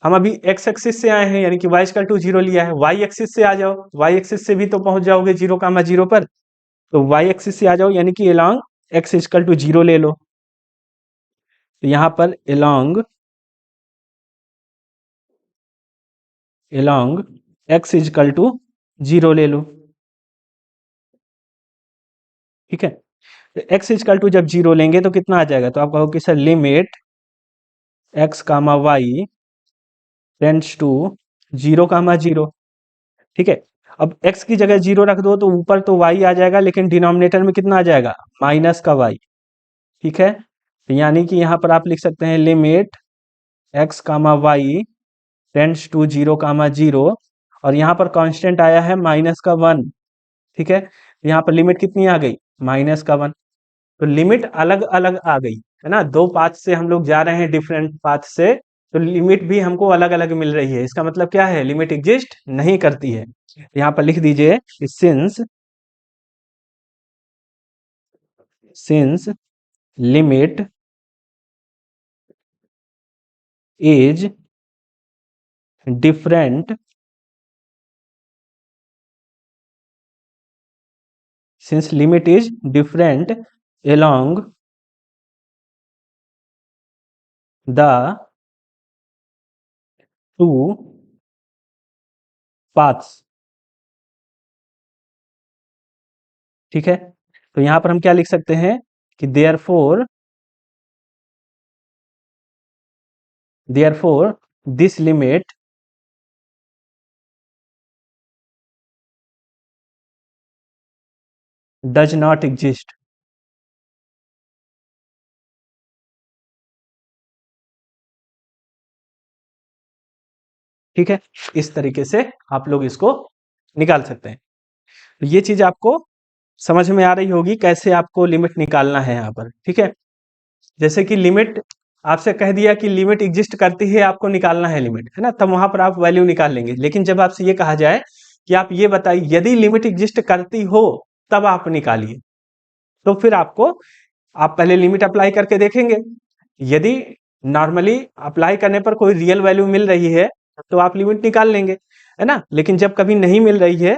हम अभी x एक्सिस से आए हैं यानी कि y इक्वल टू 0 लिया है, y एक्सिस से आ जाओ, y एक्सिस से भी तो पहुंच जाओगे 0,0 पर, तो y एक्सिस से आ जाओ यानी कि अलोंग x इक्वल टू 0 ले लो। तो यहाँ पर अलोंग x इक्वल टू 0 ले लो। ठीक है, तो x इक्वल टू जब 0 लेंगे तो कितना आ जाएगा, तो आप कहो कि sir limit x comma y tends to 0,0। ठीक है, अब x की जगह 0 रख दो तो ऊपर तो y आ जाएगा, लेकिन डिनोमिनेटर में कितना आ जाएगा, माइनस का y। ठीक है, तो यानी कि यहाँ पर आप लिख सकते हैं limit x comma y tends to 0,0, और यहाँ पर कांस्टेंट आया है माइनस का 1। ठीक है, तो यहाँ पर लिमिट कितनी आ गई, माइनस का 1। तो लिमिट अलग अलग आ गई, है ना, दो पाथ से हम लोग जा रहे हैं डिफरेंट पाथ से, तो लिमिट भी हमको अलग अलग मिल रही है। इसका मतलब क्या है, लिमिट एग्जिस्ट नहीं करती है। यहाँ पर लिख दीजिए since limit is different, since limit is different along the two paths। ठीक है, तो यहां पर हम क्या लिख सकते हैं कि therefore this limit does not exist। ठीक है, इस तरीके से आप लोग इसको निकाल सकते हैं। तो ये चीज आपको समझ में आ रही होगी कैसे आपको लिमिट निकालना है यहाँ पर। ठीक है, जैसे कि लिमिट आपसे कह दिया कि लिमिट एग्जिस्ट करती है, आपको निकालना है लिमिट, है ना, तब वहां पर आप वैल्यू निकाल लेंगे। लेकिन जब आपसे ये कहा जाए कि आप ये बताइए यदि लिमिट एग्जिस्ट करती हो तब आप निकालिए, तो फिर आपको आप पहले लिमिट अप्लाई करके देखेंगे। यदि नॉर्मली अप्लाई करने पर कोई रियल वैल्यू मिल रही है तो आप लिमिट निकाल लेंगे, है ना। लेकिन जब कभी नहीं मिल रही है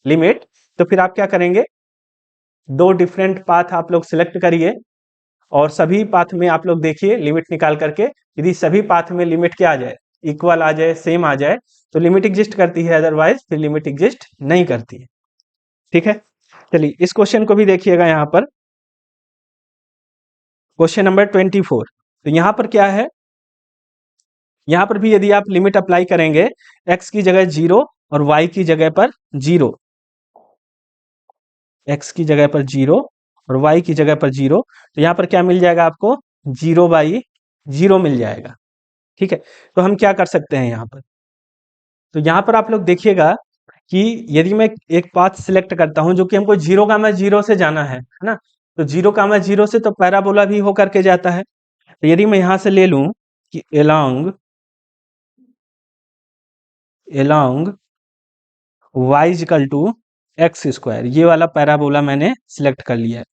लिमिट, तो फिर आप क्या करेंगे, दो डिफरेंट पाथ आप लोग सिलेक्ट करिए और सभी पाथ में आप लोग देखिए लिमिट निकाल करके, यदि सभी पाथ में लिमिट क्या आ जाए, इक्वल आ जाए, सेम आ जाए, तो लिमिट एग्जिस्ट करती है, अदरवाइज फिर लिमिट एग्जिस्ट नहीं करती है। ठीक है, चलिए इस क्वेश्चन को भी देखिएगा। यहाँ पर क्वेश्चन नंबर 24, तो यहाँ पर क्या है, यहाँ पर भी यदि आप लिमिट अप्लाई करेंगे, x की जगह 0 और y की जगह पर 0, x की जगह पर 0 और y की जगह पर 0, तो यहाँ पर क्या मिल जाएगा आपको, 0/0 मिल जाएगा। ठीक है, तो हम क्या कर सकते हैं यहाँ पर, तो यहाँ पर आप लोग देखिएगा कि यदि मैं एक पाथ सिलेक्ट करता हूं जो कि हमको 0,0 से जाना है ना, तो 0,0 से तो पैराबोला भी हो करके जाता है। तो यदि मैं यहां से ले लूं कि along y equal to x square, ये वाला पैराबोला मैंने सिलेक्ट कर लिया है,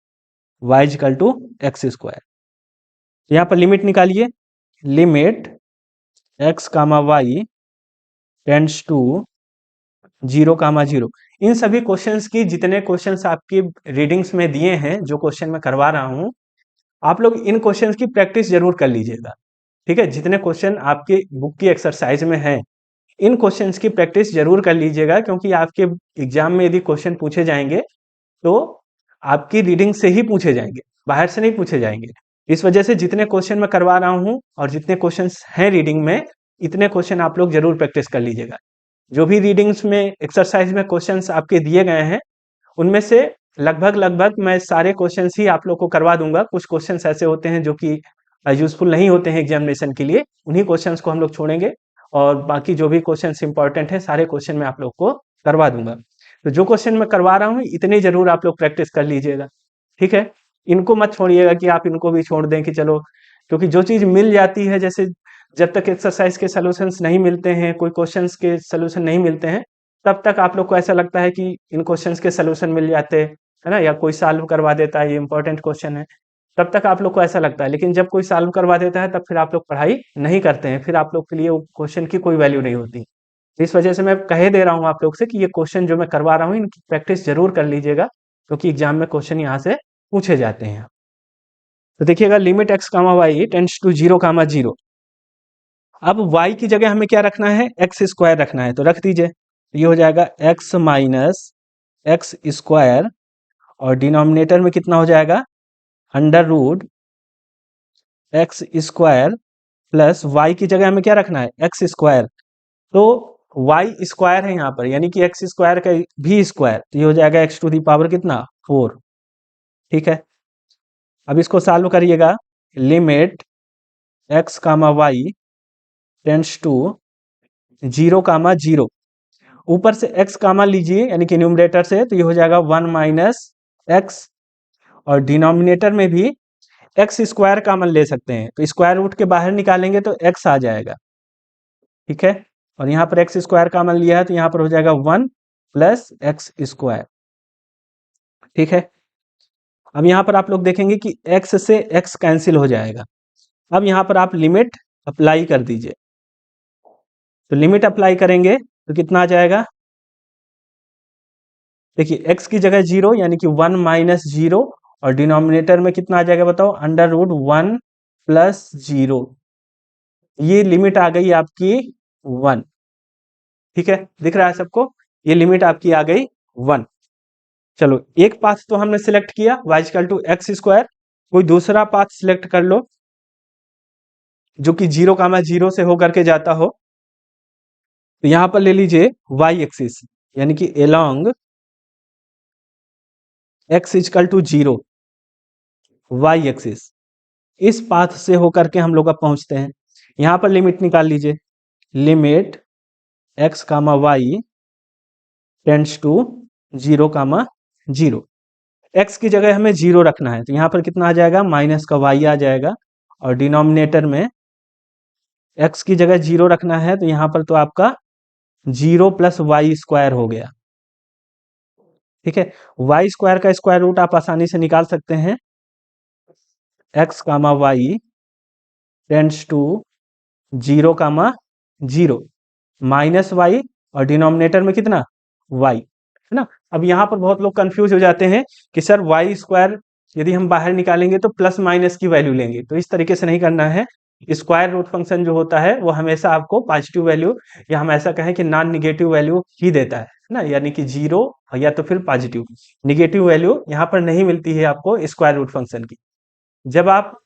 y equal to x square. यहाँ पर लिमिट निकालिए, limit x comma y tends to 0,0। इन सभी क्वेश्चंस की, जितने क्वेश्चंस आपकी रीडिंग्स में दिए हैं, जो क्वेश्चन मैं करवा रहा हूं, आप लोग इन क्वेश्चंस की प्रैक्टिस जरूर कर लीजिएगा। ठीक है, जितने क्वेश्चन आपके बुक की एक्सरसाइज में हैं, इन क्वेश्चंस की प्रैक्टिस जरूर कर लीजिएगा, क्योंकि आपके एग्जाम में यदि क्वेश्चन पूछे जाएंगे तो आपकी रीडिंग से ही पूछे जाएंगे, बाहर से नहीं पूछे जाएंगे। इस वजह से जितने क्वेश्चन मैं करवा रहा हूं और जितने क्वेश्चन हैं रीडिंग में, इतने क्वेश्चन आप लोग जरूर प्रैक्टिस कर लीजिएगा। जो भी रीडिंग्स में एक्सरसाइज में क्वेश्चंस आपके दिए गए हैं, उनमें से लगभग लगभग मैं सारे क्वेश्चंस ही आप लोग को करवा दूंगा। कुछ क्वेश्चंस ऐसे होते हैं जो कि यूजफुल नहीं होते हैं एग्जामिनेशन के लिए, उन्हीं क्वेश्चंस को हम लोग छोड़ेंगे और बाकी जो भी क्वेश्चंस इंपॉर्टेंट है सारे क्वेश्चन मैं आप लोग को करवा दूंगा। तो जो क्वेश्चन मैं करवा रहा हूँ इतने जरूर आप लोग प्रैक्टिस कर लीजिएगा। ठीक है, इनको मत छोड़िएगा कि आप इनको भी छोड़ दें कि चलो, क्योंकि जो चीज मिल जाती है, जैसे जब तक एक्सरसाइज के सॉल्यूशंस नहीं मिलते हैं, कोई क्वेश्चंस के सॉल्यूशन नहीं मिलते हैं, तब तक आप लोग को ऐसा लगता है कि इन क्वेश्चंस के सॉल्यूशन मिल जाते हैं, है ना, या कोई सॉल्व करवा देता है, ये इंपॉर्टेंट क्वेश्चन है, तब तक आप लोग को ऐसा लगता है। लेकिन जब कोई सॉल्व करवा देता है तब फिर आप लोग पढ़ाई नहीं करते हैं, फिर आप लोग के लिए वो क्वेश्चन की कोई वैल्यू नहीं होती। इस वजह से मैं कह दे रहा हूँ आप लोग से कि ये क्वेश्चन जो मैं करवा रहा हूँ इनकी प्रैक्टिस जरूर कर लीजिएगा, क्योंकि एग्जाम में क्वेश्चन यहाँ से पूछे जाते हैं। तो देखिएगा, limit x comma y tends to 0,0। अब y की जगह हमें क्या रखना है, एक्स स्क्वायर रखना है, तो रख दीजिए। ये हो जाएगा x माइनस एक्स स्क्वायर, और डिनोमिनेटर में कितना हो जाएगा, under root x square plus y की जगह हमें क्या रखना है, एक्स स्क्वायर, तो y स्क्वायर है यहाँ पर, यानी कि एक्स स्क्वायर का भी स्क्वायर, तो ये हो जाएगा x टू दी पावर कितना, 4। ठीक है, अब इसको सॉल्व करिएगा, limit x comma y tends to 0,0, ऊपर से x कामा लीजिए यानी कि न्यूमरेटर से, तो ये हो जाएगा 1 माइनस एक्स, और डिनोमिनेटर में भी एक्स स्क्वायर कामन ले सकते हैं, तो स्क्वायर रूट के बाहर निकालेंगे तो x आ जाएगा। ठीक है, और यहाँ पर एक्स स्क्वायर कामन लिया है तो यहाँ पर हो जाएगा 1 प्लस एक्स स्क्वायर। ठीक है, अब यहाँ पर आप लोग देखेंगे कि x से x कैंसिल हो जाएगा। अब यहाँ पर आप लिमिट अप्लाई कर दीजिए, तो लिमिट अप्लाई करेंगे तो कितना आ जाएगा, देखिए x की जगह 0 यानी कि 1 माइनस 0, और डिनोमिनेटर में कितना आ जाएगा बताओ, अंडर रूट 1 प्लस 0, ये लिमिट आ गई आपकी 1। ठीक है, दिख रहा है सबको, ये लिमिट आपकी आ गई 1। चलो, एक पाथ तो हमने सिलेक्ट किया y equal to x square, कोई दूसरा पाथ सिलेक्ट कर लो जो कि 0,0 से होकर के जाता हो, तो यहां पर ले लीजिए y एक्सिस, यानी कि along x equal to 0, y axis, इस पाथ से होकर के हम लोग अब पहुंचते हैं। यहां पर लिमिट निकाल लीजिए, limit x comma y tends to 0,0। x की जगह हमें 0 रखना है, तो यहाँ पर कितना आ जाएगा, माइनस का y आ जाएगा, और डिनोमिनेटर में x की जगह 0 रखना है, तो यहाँ पर तो आपका 0 प्लस वाई स्क्वायर हो गया। ठीक है, वाई स्क्वायर का स्क्वायर रूट आप आसानी से निकाल सकते हैं, x comma y tends to 0 comma 0 minus y, और डिनोमिनेटर में कितना, y, है ना। अब यहाँ पर बहुत लोग कंफ्यूज हो जाते हैं कि सर वाई स्क्वायर यदि हम बाहर निकालेंगे तो प्लस माइनस की वैल्यू लेंगे, तो इस तरीके से नहीं करना है। स्क्वायर रूट फंक्शन जो होता है वो हमेशा आपको पॉजिटिव वैल्यू, या हम ऐसा कहें कि नॉन निगेटिव वैल्यू ही देता है ना, यानी कि 0 या तो फिर पॉजिटिव। निगेटिव वैल्यू यहाँ पर नहीं मिलती है आपको स्क्वायर रूट फंक्शन की। जब आप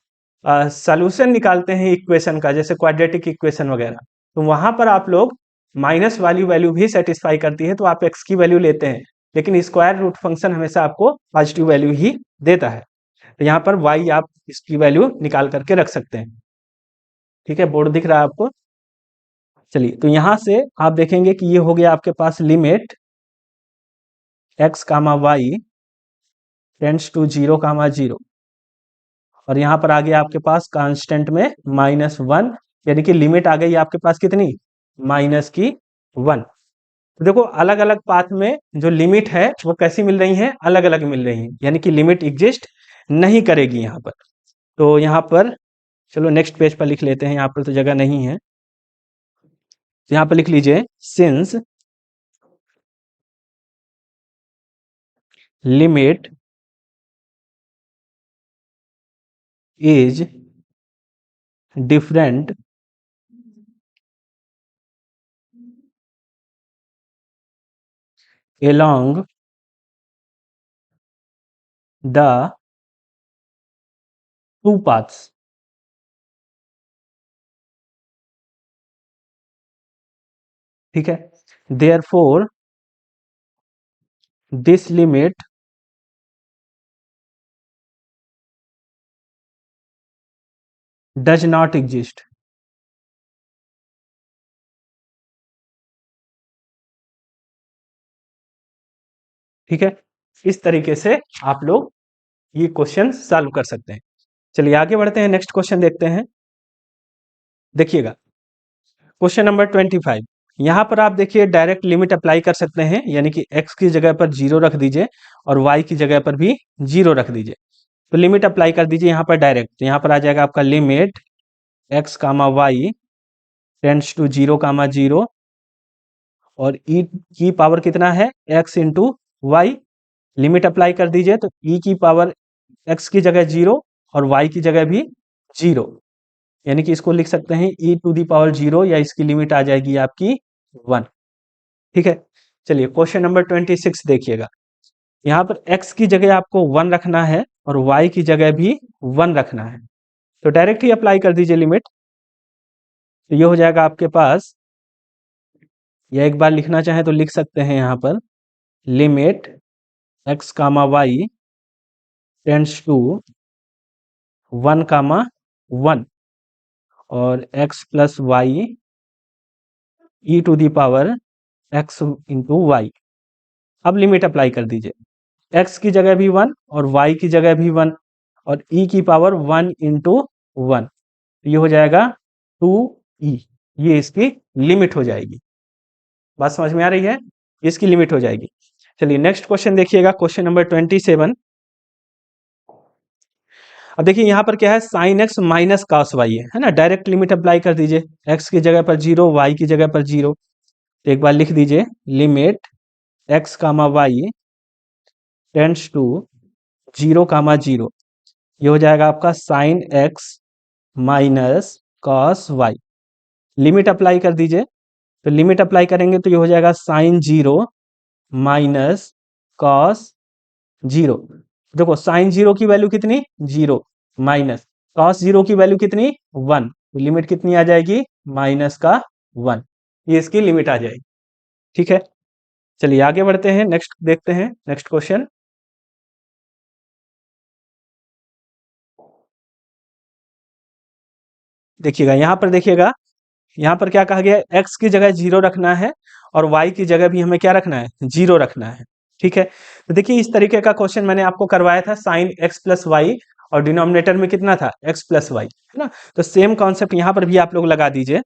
सॉल्यूशन निकालते हैं इक्वेशन का, जैसे क्वाड्रेटिक इक्वेशन वगैरह, तो वहां पर आप लोग माइनस वाली वैल्यू भी सेटिस्फाई करती है, तो आप एक्स की वैल्यू लेते हैं, लेकिन स्क्वायर रूट फंक्शन हमेशा आपको पॉजिटिव वैल्यू ही देता है। तो यहाँ पर वाई आप इसकी वैल्यू निकाल करके रख सकते हैं। ठीक है, बोर्ड दिख रहा है आपको। चलिए, तो यहां से आप देखेंगे कि ये हो गया आपके पास limit x comma y tends to 0 comma 0, और यहाँ पर आ गया आपके पास कांस्टेंट में -1, यानी कि लिमिट आ गई आपके पास कितनी, -1। तो देखो अलग अलग पाथ में जो लिमिट है वो कैसी मिल रही है, अलग अलग मिल रही है, यानी कि लिमिट एग्जिस्ट नहीं करेगी यहाँ पर। तो यहाँ पर चलो नेक्स्ट पेज पर लिख लेते हैं, यहाँ पर तो जगह नहीं है, तो यहाँ पर लिख लीजिए since limit is different along the two paths, ठीक है, therefore this limit does not exist। ठीक है, इस तरीके से आप लोग ये क्वेश्चन सॉल्व कर सकते हैं। चलिए आगे बढ़ते हैं, नेक्स्ट क्वेश्चन देखते हैं। देखिएगा क्वेश्चन नंबर 25, यहाँ पर आप देखिए डायरेक्ट लिमिट अप्लाई कर सकते हैं, यानी कि x की जगह पर 0 रख दीजिए और y की जगह पर भी 0 रख दीजिए। तो लिमिट अप्लाई कर दीजिए यहाँ पर डायरेक्ट, तो यहाँ पर आ जाएगा आपका limit x comma y tends to 0 comma 0, और e की पावर कितना है, x into y. Limit apply कर दीजिए तो e की पावर x की जगह 0 और y की जगह भी 0, यानी कि इसको लिख सकते हैं e टू दी पावर 0, या इसकी लिमिट आ जाएगी आपकी 1। ठीक है, चलिए क्वेश्चन नंबर 26 देखिएगा। यहाँ पर x की जगह आपको 1 रखना है और y की जगह भी 1 रखना है, तो डायरेक्ट ही अप्लाई कर दीजिए लिमिट। तो ये हो जाएगा आपके पास, या एक बार लिखना चाहें तो लिख सकते हैं यहाँ पर limit x comma y tends to 1 comma 1 और x plus y e to the power x into y. अब लिमिट अप्लाई कर दीजिए, x की जगह भी 1 और y की जगह भी 1, और e की पावर 1 इंटू 1, ये हो जाएगा 2e, ये इसकी लिमिट हो जाएगी। बात समझ में आ रही है, इसकी लिमिट हो जाएगी। चलिए नेक्स्ट क्वेश्चन देखिएगा, क्वेश्चन नंबर 27। अब देखिए यहाँ पर क्या है, sine x minus cos y है ना, डायरेक्ट लिमिट अप्लाई कर दीजिए, एक्स की जगह पर 0, वाई की जगह पर 0। तो एक बार लिख दीजिए limit x comma y tends to 0 comma 0, ये हो जाएगा आपका sine x minus cos y. Limit apply कर दीजिए, तो लिमिट अप्लाई करेंगे तो ये हो जाएगा साइन 0 माइनस कॉस 0। देखो साइन 0 की वैल्यू कितनी, 0, माइनस कॉस 0 की वैल्यू कितनी, 1, तो लिमिट कितनी आ जाएगी, माइनस का 1, ये इसकी लिमिट आ जाएगी। ठीक है, चलिए आगे बढ़ते हैं, नेक्स्ट देखते हैं, नेक्स्ट क्वेश्चन। देखिएगा यहाँ पर, देखिएगा यहाँ पर क्या कहा गया है, x की जगह 0 रखना है और y की जगह भी हमें क्या रखना है, 0 रखना है। ठीक है, तो देखिए इस तरीके का क्वेश्चन मैंने आपको करवाया था, साइन एक्स प्लस वाई और डिनोमिनेटर में कितना था, एक्स प्लस वाई, है ना। तो सेम कॉन्सेप्ट यहाँ पर भी आप लोग लगा दीजिए।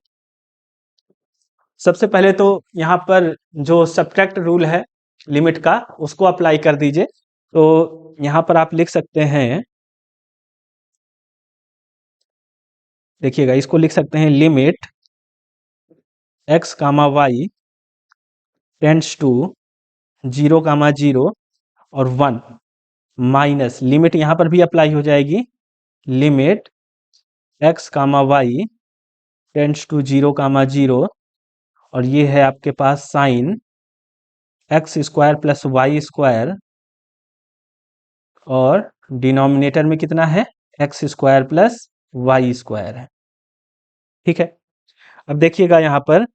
सबसे पहले तो यहाँ पर जो सब्ट्रैक्ट रूल है लिमिट का, उसको अप्लाई कर दीजिए। तो यहाँ पर आप लिख सकते हैं, देखिएगा इसको लिख सकते हैं, limit x comma y tends to 0, 0 और 1 माइनस, लिमिट यहाँ पर भी अप्लाई हो जाएगी, limit x comma y tends to 0, 0 और ये है आपके पास sine x square plus y square और डिनोमिनेटर में कितना है, x square plus y square है। ठीक है, अब देखिएगा यहाँ पर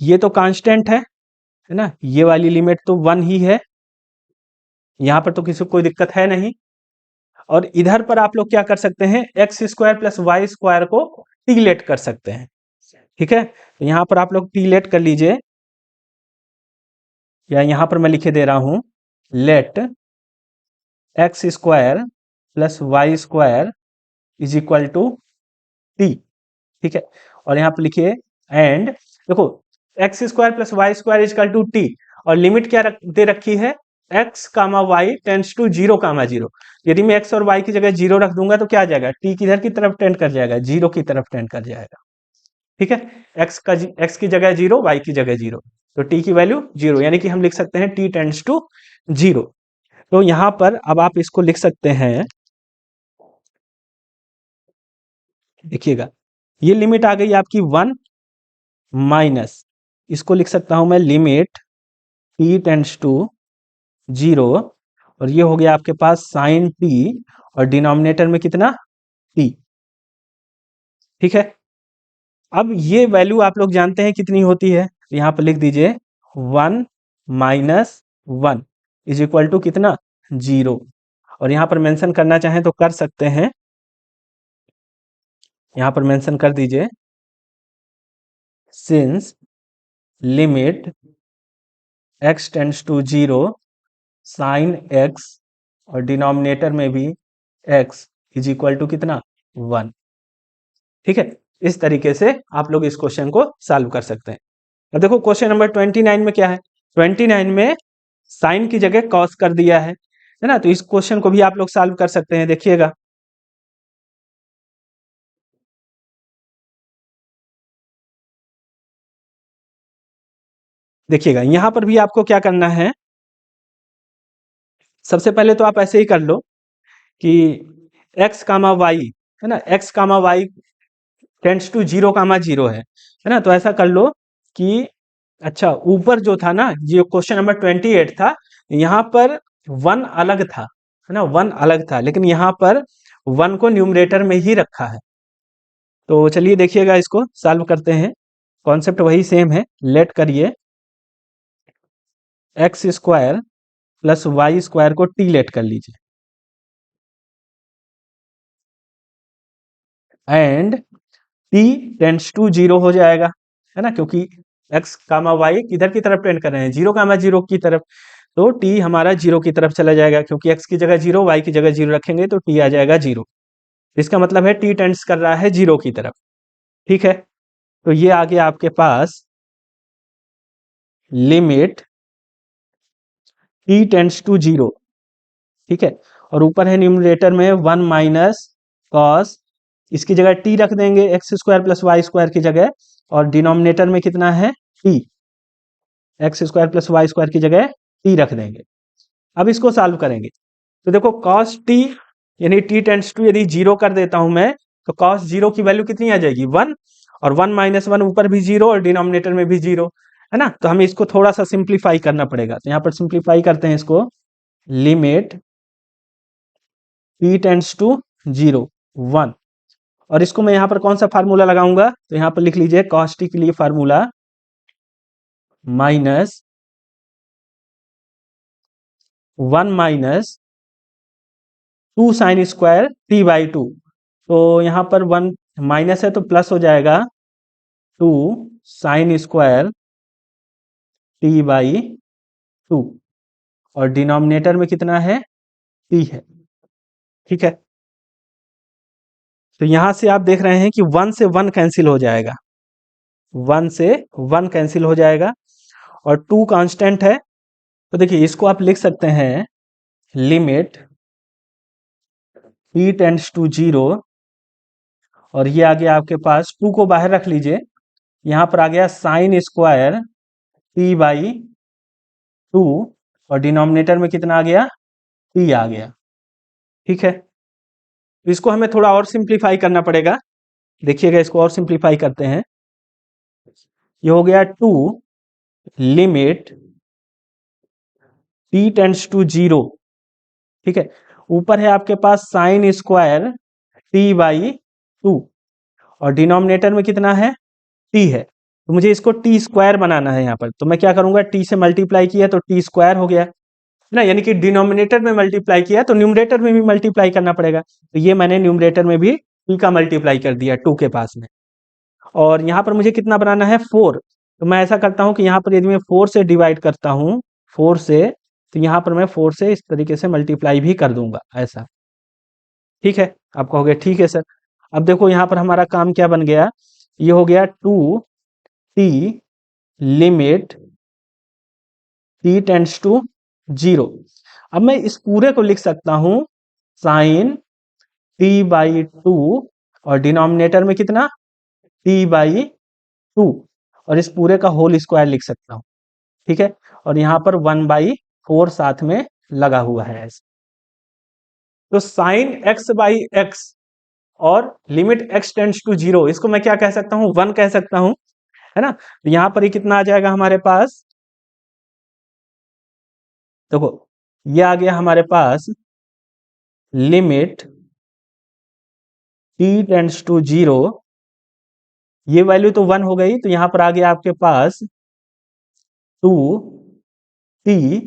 ये तो कांस्टेंट है ना, ये वाली लिमिट तो 1 ही है, यहाँ पर तो किसी को कोई दिक्कत है नहीं। और इधर पर आप लोग क्या कर सकते हैं, x square plus y square को टी लेट कर सकते हैं। ठीक है, तो यहाँ पर आप लोग टी लेट कर लीजिए, या यहाँ पर मैं लिखे दे रहा हूं, let x square plus y square is equal to t. ठीक है, और यहाँ पर लिखिए एंड, देखो x square plus y square is equal to t, और लिमिट क्या दे रखी है, x comma y tends to 0, 0। यदि मैं एक्स और वाई की जगह 0 रख दूंगा तो क्या आ जाएगा, टी किधर की तरफ टेंड कर जाएगा, 0 की तरफ टेंड कर जाएगा। ठीक है, एक्स की जगह 0, वाई की जगह 0, तो टी की वैल्यू 0, यानी कि हम लिख सकते हैं टी टेंड्स टू 0। तो यहां पर अब आप इसको लिख सकते हैं, देखिएगा ये लिमिट आ गई आपकी 1 माइनस, इसको लिख सकता हूं मैं लिमिट टी टेंड्स टू 0, और ये हो गया आपके पास साइन टी और डिनोमिनेटर में कितना, टी। ठीक है, अब ये वैल्यू आप लोग जानते हैं कितनी होती है, यहां पर लिख दीजिए 1 माइनस 1 इज इक्वल टू कितना, 0। और यहां पर मेंशन करना चाहें तो कर सकते हैं, यहां पर मेंशन कर दीजिए, since limit x tends to 0 sine x और डिनोमिनेटर में भी एक्स इज इक्वल टू कितना, 1। ठीक है, इस तरीके से आप लोग इस क्वेश्चन को सॉल्व कर सकते हैं। अब देखो क्वेश्चन नंबर 29 में क्या है, 29 में साइन की जगह कॉस कर दिया है ना, तो इस क्वेश्चन को भी आप लोग सॉल्व कर सकते हैं। देखिएगा देखिएगा यहां पर भी आपको क्या करना है, सबसे पहले तो आप ऐसे ही कर लो कि एक्स कामा वाई, है ना, x comma y tends to 0, 0 है ना, तो ऐसा कर लो कि, अच्छा ऊपर जो था ना, जो क्वेश्चन नंबर 28 था, यहाँ पर 1 अलग था, है ना, 1 अलग था, लेकिन यहाँ पर 1 को न्यूमरेटर में ही रखा है। तो चलिए देखिएगा इसको सॉल्व करते हैं, कॉन्सेप्ट वही सेम है, लेट करिए x square plus y square को टी लेट कर लीजिए, एंड टी टेंड्स टू 0 हो जाएगा, है ना, क्योंकि एक्स कामा वाई किधर की तरफ टेंड कर रहे हैं, 0, 0 की तरफ, तो टी हमारा 0 की तरफ चला जाएगा, क्योंकि एक्स की जगह 0, वाई की जगह 0 रखेंगे तो टी आ जाएगा 0। इसका मतलब है टी टेंड्स कर रहा है 0 की तरफ। ठीक है, तो ये आ गया आपके पास लिमिट टी टेंड्स टू 0। ठीक है, और ऊपर है न्यूमरेटर में 1 माइनस कॉस, इसकी जगह टी रख देंगे, x square plus y square की जगह, और डिनोमिनेटर में कितना है, t, x square plus y square की जगह टी रख देंगे। अब इसको सॉल्व करेंगे, तो देखो cos t यानी t टेंड्स टू यदि 0 कर देता हूं मैं, तो cos 0 की वैल्यू कितनी आ जाएगी, 1, और 1 माइनस 1 ऊपर भी 0 और डिनोमिनेटर में भी 0, है ना, तो हमें इसको थोड़ा सा सिंप्लीफाई करना पड़ेगा, तो यहाँ पर सिंप्लीफाई करते हैं इसको, लिमिट t टेंड्स टू 0, 1, और इसको मैं यहाँ पर कौन सा फार्मूला लगाऊंगा, तो यहाँ पर लिख लीजिए cos t के लिए formula minus 1 minus 2 sine square T by 2, तो यहाँ पर 1 माइनस है तो प्लस हो जाएगा 2 साइन स्क्वायर टी बाई 2 और डिनोमिनेटर में कितना है, t है। ठीक है, तो यहां से आप देख रहे हैं कि 1 से 1 कैंसिल हो जाएगा, 1 से 1 कैंसिल हो जाएगा और 2 कांस्टेंट है। तो देखिए इसको आप लिख सकते हैं लिमिट t टेंड्स टू 0 और ये आ गया आपके पास, 2 को बाहर रख लीजिए, यहाँ पर आ गया साइन स्क्वायर t बाई 2 और डिनोमिनेटर में कितना आ गया, t आ गया। ठीक है, तो इसको हमें थोड़ा और सिंप्लीफाई करना पड़ेगा। देखिएगा इसको और सिंप्लीफाई करते हैं, ये हो गया 2 लिमिट t टेंड्स टू 0। ठीक है, ऊपर है आपके पास साइन स्क्वायर t बाई 2 और डिनोमिनेटर में कितना है, t है। तो मुझे इसको टी स्क्वायर बनाना है यहाँ पर, तो मैं क्या करूंगा, t से मल्टीप्लाई किया तो t स्क्वायर हो गया ना, यानी कि डिनोमिनेटर में मल्टीप्लाई किया तो न्यूमरेटर में भी मल्टीप्लाई करना पड़ेगा। तो ये मैंने न्यूमरेटर में भी t का मल्टीप्लाई कर दिया 2 के पास में। और यहाँ पर मुझे कितना बनाना है, 4। तो मैं ऐसा करता हूँ कि यहाँ पर यदि मैं 4 से डिवाइड करता हूँ, 4 से, तो यहाँ पर मैं 4 से इस तरीके से मल्टीप्लाई भी कर दूंगा ऐसा। ठीक है, आप कहोगे ठीक है सर। अब देखो यहाँ पर हमारा काम क्या बन गया, ये हो गया 2t limit t tends to 0। अब मैं इस पूरे को लिख सकता हूं साइन t बाई 2 और डिनोमिनेटर में कितना, t बाई 2 और इस पूरे का होल स्क्वायर लिख सकता हूं। ठीक है, और यहाँ पर 1/4 साथ में लगा हुआ है ऐसे। तो साइन x बाई x और लिमिट x टेंड्स टू 0, इसको मैं क्या कह सकता हूं, 1 कह सकता हूं, है ना। तो यहाँ पर ही कितना आ जाएगा हमारे पास, देखो ये आ गया हमारे पास लिमिट t टेंड्स टू 0, ये वैल्यू तो 1 हो गई, तो यहां पर आ गया आपके पास 2t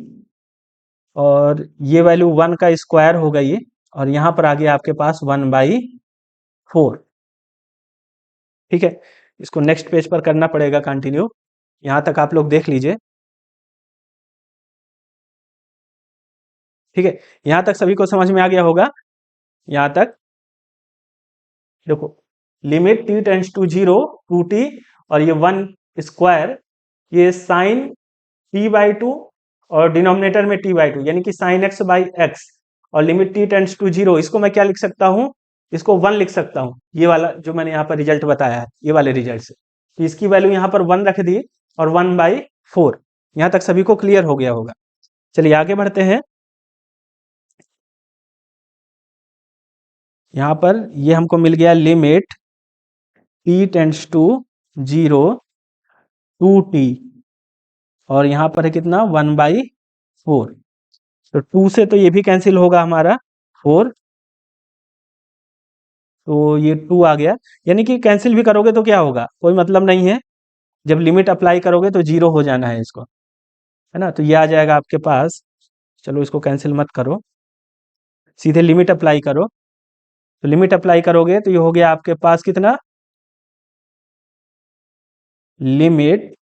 और ये वैल्यू 1 का स्क्वायर हो गई और यहां पर आ गया आपके पास 1/4। ठीक है, इसको नेक्स्ट पेज पर करना पड़ेगा कंटिन्यू, यहां तक आप लोग देख लीजिए। ठीक है, यहां तक सभी को समझ में आ गया होगा, यहां तक देखो limit t tends to 0 2t और ये 1 स्क्वायर, ये साइन t बाई 2 और डिनोमिनेटर में t बाई 2 यानी कि साइन x बाई x और लिमिट t टेंड्स टू 0, इसको मैं क्या लिख सकता हूं, इसको 1 लिख सकता हूं, ये वाला जो मैंने यहाँ पर रिजल्ट बताया है, ये वाले रिजल्ट से। तो इसकी वैल्यू यहाँ पर 1 रख दी और 1/4। यहाँ तक सभी को क्लियर हो गया होगा। चलिए आगे बढ़ते हैं। यहाँ पर ये हमको मिल गया limit t tends to 0 2t और यहाँ पर है कितना 1/4। तो 2 से तो ये भी कैंसिल होगा हमारा 4, तो ये 2 आ गया, यानी कि कैंसिल भी करोगे तो क्या होगा, कोई मतलब नहीं है, जब लिमिट अप्लाई करोगे तो 0 हो जाना है इसको, है ना। तो ये आ जाएगा आपके पास, चलो इसको कैंसिल मत करो, सीधे लिमिट अप्लाई करो। तो लिमिट अप्लाई करोगे तो ये हो गया आपके पास कितना, लिमिट,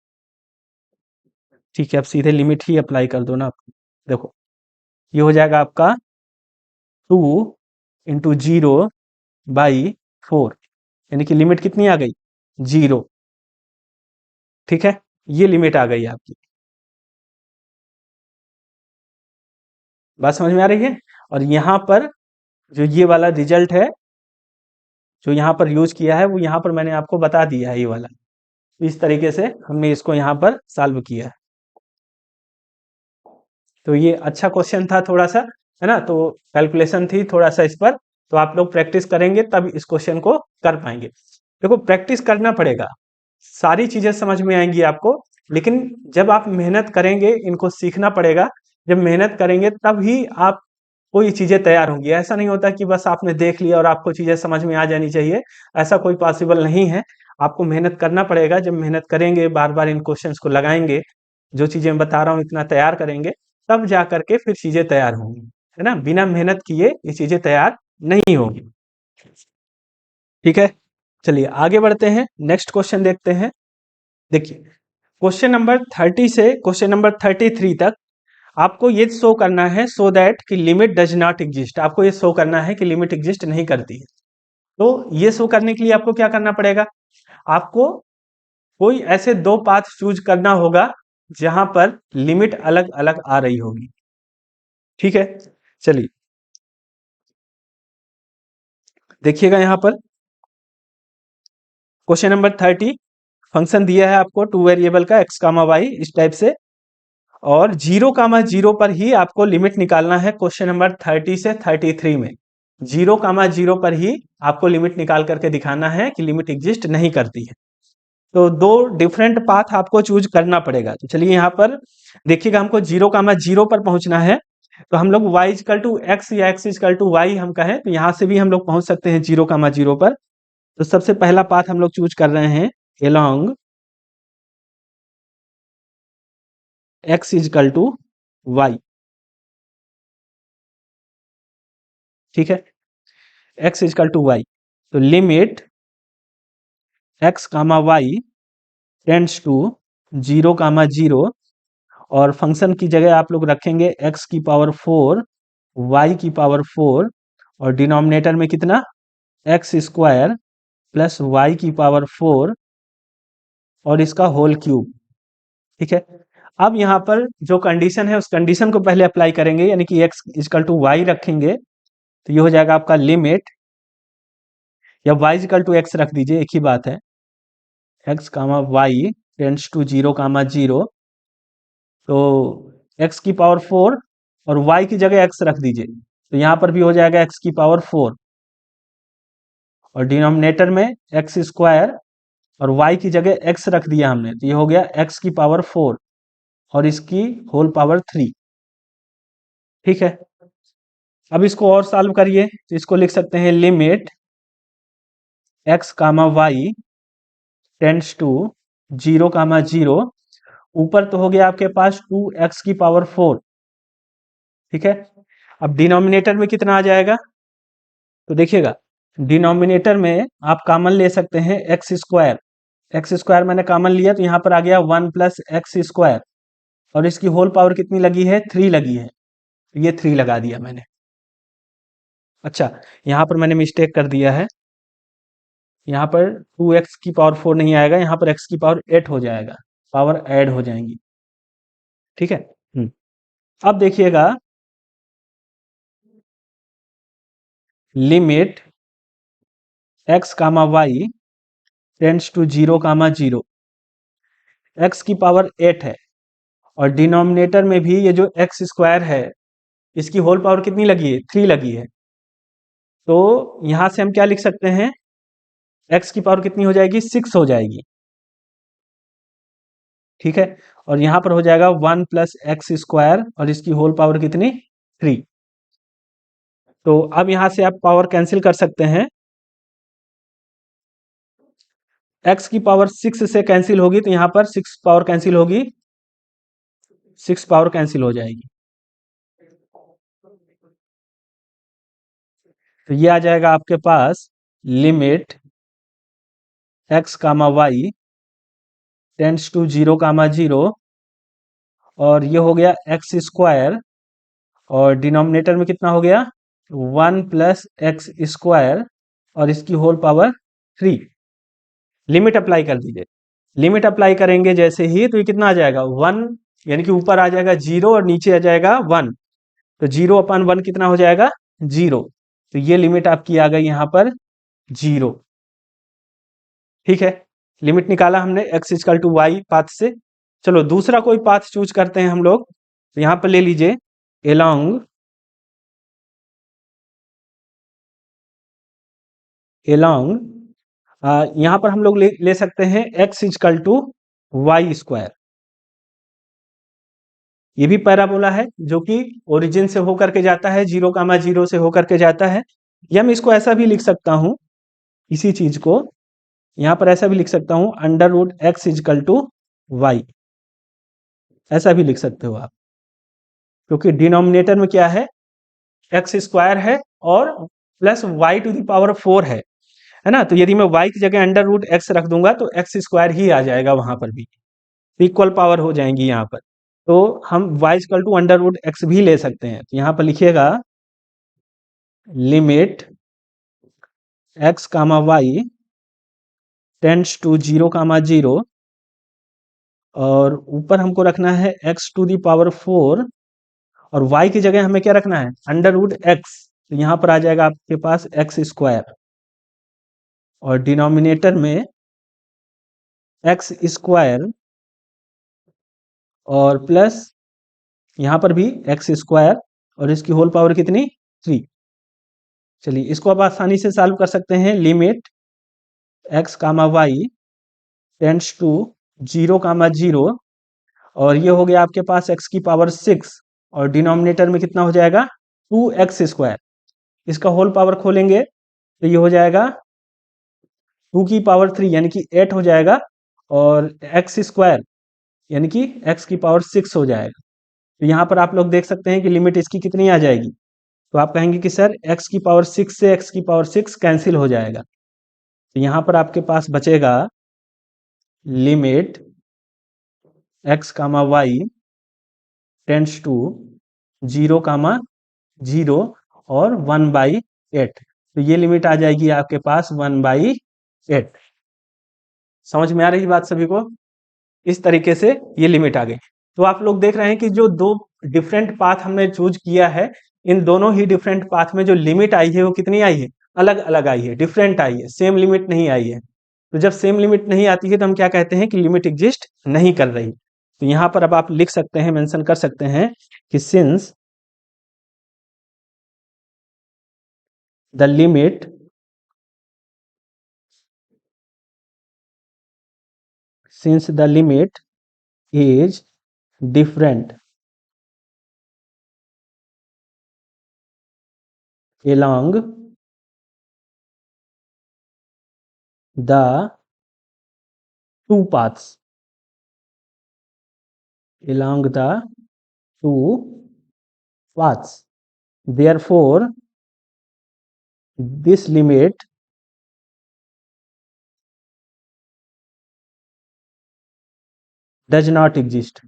ठीक है अब सीधे लिमिट ही अप्लाई कर दो ना। देखो ये हो जाएगा आपका 2 इंटू 0/4 यानी कि लिमिट कितनी आ गई, 0। ठीक है, ये लिमिट आ गई आपकी, बात समझ में आ रही है। और यहाँ पर जो ये वाला रिजल्ट है जो यहाँ पर यूज किया है वो यहाँ पर मैंने आपको बता दिया है, ये वाला इस तरीके से हमने इसको यहाँ पर सॉल्व किया है। तो ये अच्छा क्वेश्चन था थोड़ा सा, है ना, तो कैलकुलेशन थी थोड़ा सा इस पर, तो आप लोग प्रैक्टिस करेंगे तब इस क्वेश्चन को कर पाएंगे। देखो प्रैक्टिस करना पड़ेगा, सारी चीजें समझ में आएंगी आपको, लेकिन जब आप मेहनत करेंगे, इनको सीखना पड़ेगा, जब मेहनत करेंगे तब ही आप कोई चीजें तैयार होंगी। ऐसा नहीं होता कि बस आपने देख लिया और आपको चीजें समझ में आ जानी चाहिए, ऐसा कोई पॉसिबल नहीं है। आपको मेहनत करना पड़ेगा, जब मेहनत करेंगे, बार बार इन क्वेश्चंस को लगाएंगे, जो चीजें बता रहा हूँ इतना तैयार करेंगे, तब जा करके फिर चीजें तैयार होंगी, है ना। बिना मेहनत किए ये चीजें तैयार नहीं होगी। ठीक है, चलिए आगे बढ़ते हैं, नेक्स्ट क्वेश्चन देखते हैं। देखिए क्वेश्चन नंबर 30 से क्वेश्चन नंबर 33 तक आपको ये शो करना है सो दैट कि लिमिट डज नॉट एग्जिस्ट, आपको ये शो करना है कि लिमिट एग्जिस्ट नहीं करती है। तो ये शो करने के लिए आपको क्या करना पड़ेगा, आपको कोई ऐसे दो पाथ चूज करना होगा जहां पर लिमिट अलग अलग आ रही होगी। ठीक है, चलिए देखिएगा यहां पर क्वेश्चन नंबर 30। फंक्शन दिया है आपको टू वेरिएबल का एक्स कामा वाई इस टाइप से, और 0,0 पर ही आपको लिमिट निकालना है। क्वेश्चन नंबर 30 से 33 में 0,0 पर ही आपको लिमिट निकाल करके दिखाना है कि लिमिट एग्जिस्ट नहीं करती है। तो दो डिफरेंट पाथ आपको चूज करना पड़ेगा। तो चलिए यहाँ पर देखिएगा, हमको 0,0 पर पहुंचना है। तो हम लोग y इक्वल टू एक्स या x इक्वल टू वाई हम कहें तो यहाँ से भी हम लोग पहुंच सकते हैं 0,0 पर। तो सबसे पहला पाथ हम लोग चूज कर रहे हैं along x equal to y. ठीक है, x इक्वल टू वाई। तो limit x comma y tends to 0,0, और फंक्शन की जगह आप लोग रखेंगे x की पावर 4 y की पावर 4, और डिनोमिनेटर में कितना एक्स स्क्वायर प्लस वाई की पावर 4 और इसका होल क्यूब। ठीक है, अब यहाँ पर जो कंडीशन है उस कंडीशन को पहले अप्लाई करेंगे, यानी कि x इक्वल टू वाई रखेंगे तो ये हो जाएगा आपका लिमिट, या y इक्वल टू एक्स रख दीजिए, एक ही बात है, x comma y tends to 0,0। तो x की पावर 4 और y की जगह x रख दीजिए, तो यहाँ पर भी हो जाएगा x की पावर 4, और डिनोमिनेटर में एक्स स्क्वायर और y की जगह x रख दिया हमने, तो ये हो गया x की पावर 4 और इसकी होल पावर 3। ठीक है, अब इसको और सॉल्व करिए तो इसको लिख सकते हैं limit x comma y tends to 0,0। ऊपर तो हो गया आपके पास 2x की पावर 4। ठीक है, अब डिनोमिनेटर में कितना आ जाएगा, तो देखिएगा डिनोमिनेटर में आप कॉमन ले सकते हैं एक्स स्क्वायर। एक्स स्क्वायर मैंने कॉमन लिया तो यहाँ पर आ गया 1 प्लस एक्स स्क्वायर, और इसकी होल पावर कितनी लगी है, 3 लगी है, तो ये 3 लगा दिया मैंने। अच्छा, यहाँ पर मैंने मिस्टेक कर दिया है, यहाँ पर 2x की पावर 4 नहीं आएगा, यहाँ पर x की पावर 8 हो जाएगा, पावर ऐड हो जाएंगी। ठीक है, अब देखिएगा limit x comma y tends to 0,0, x की पावर 8 है, और डिनोमिनेटर में भी ये जो एक्स स्क्वायर है इसकी होल पावर कितनी लगी है, 3 लगी है। तो यहां से हम क्या लिख सकते हैं, x की पावर कितनी हो जाएगी, 6 हो जाएगी। ठीक है, और यहां पर हो जाएगा 1 प्लस एक्स स्क्वायर और इसकी होल पावर कितनी, 3। तो अब यहां से आप पावर कैंसिल कर सकते हैं, x की पावर 6 से कैंसिल होगी तो यहां पर 6 पावर कैंसिल होगी, 6 पावर कैंसिल हो जाएगी। तो ये आ जाएगा आपके पास limit x comma y tends to 0,0, और ये हो गया एक्स स्क्वायर, और डिनोमिनेटर में कितना हो गया 1 प्लस एक्स स्क्वायर और इसकी होल पावर 3। लिमिट अप्लाई कर दीजिए, लिमिट अप्लाई करेंगे जैसे ही तो ये कितना आ जाएगा 1, यानी कि ऊपर आ जाएगा 0 और नीचे आ जाएगा 1, तो 0/1 कितना हो जाएगा 0। तो ये लिमिट आपकी आ गई यहाँ पर 0। ठीक है, लिमिट निकाला हमने x equal to y path से। चलो दूसरा कोई पाथ चूज करते हैं हम लोग, तो यहाँ पर ले लीजिए एलोंग यहाँ पर हम लोग ले सकते हैं x equal to y square. ये भी पैराबोला है जो कि ओरिजिन से होकर के जाता है, 0,0 से होकर के जाता है, या मैं इसको ऐसा भी लिख सकता हूं, इसी चीज को यहाँ पर ऐसा भी लिख सकता हूं under root x equal to y, ऐसा भी लिख सकते हो आप, क्योंकि डिनोमिनेटर में क्या है एक्स स्क्वायर है और plus y to the power 4 है ना। तो यदि मैं वाई की जगह अंडर रूट एक्स रख दूंगा तो एक्स स्क्वायर ही आ जाएगा, वहां पर भी इक्वल पावर हो जाएंगी यहाँ पर। तो हम y equal to under root x भी ले सकते हैं। तो यहाँ पर लिखिएगा limit x comma y tends to 0 comma 0, और ऊपर हमको रखना है x टू दी पावर 4, और y की जगह हमें क्या रखना है, अंडर रूट एक्स। तो यहाँ पर आ जाएगा आपके पास एक्स स्क्वायर, और डिनोमिनेटर में एक्स स्क्वायर, और प्लस यहाँ पर भी एक्स स्क्वायर, और इसकी होल पावर कितनी, 3। चलिए इसको आप आसानी से सॉल्व कर सकते हैं। Limit x comma y tends to 0 comma 0, और ये हो गया आपके पास एक्स की पावर 6, और डिनोमिनेटर में कितना हो जाएगा, 2x स्क्वायर। इसका होल पावर खोलेंगे तो ये हो जाएगा 2 की पावर 3 यानी कि 8 हो जाएगा, और एक्स स्क्वायर यानी कि एक्स की पावर 6 हो जाएगा। तो यहाँ पर आप लोग देख सकते हैं कि लिमिट इसकी कितनी आ जाएगी। तो आप कहेंगे कि सर एक्स की पावर 6 से एक्स की पावर 6 कैंसिल हो जाएगा। तो यहाँ पर आपके पास बचेगा limit x comma y tends to 0 comma 0 और 1/8। तो ये लिमिट आ जाएगी आपके पास 1/8। समझ में आ रही बात सभी को? इस तरीके से ये लिमिट आ गई। तो आप लोग देख रहे हैं कि जो दो डिफरेंट पाथ हमने चूज किया है, इन दोनों ही डिफरेंट पाथ में जो लिमिट आई है वो कितनी आई है, अलग अलग आई है, डिफरेंट आई है, सेम लिमिट नहीं आई है। तो जब सेम लिमिट नहीं आती है तो हम क्या कहते हैं कि लिमिट एग्जिस्ट नहीं कर रही। तो यहाँ पर अब आप लिख सकते हैं, मेंशन कर सकते हैं कि since the limit is different along the two paths, along the two paths. Therefore, this limit does not exist.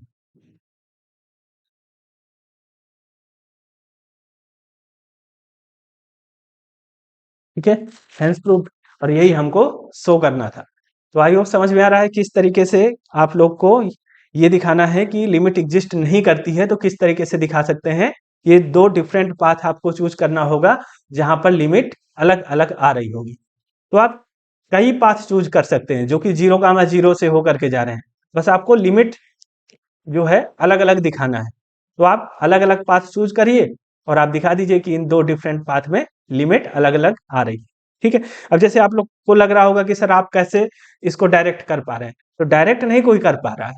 ठीक है, हेंस प्रूफ। और यही हमको शो करना था। तो आई होप समझ में आ रहा है किस तरीके से आप लोग को ये दिखाना है कि लिमिट एग्जिस्ट नहीं करती है, तो किस तरीके से दिखा सकते हैं। ये दो डिफरेंट पाथ आपको चूज करना होगा जहां पर लिमिट अलग अलग आ रही होगी। तो आप कई पाथ चूज कर सकते हैं जो कि 0 कामा 0 से होकर के जा रहे हैं, बस आपको लिमिट जो है अलग अलग दिखाना है। तो आप अलग अलग पाथ चूज करिए और आप दिखा दीजिए कि इन दो डिफरेंट पाथ में लिमिट अलग अलग आ रही है। ठीक है, अब जैसे आप लोग को लग रहा होगा कि सर आप कैसे इसको डायरेक्ट कर पा रहे हैं, तो डायरेक्ट नहीं कोई कर पा रहा है।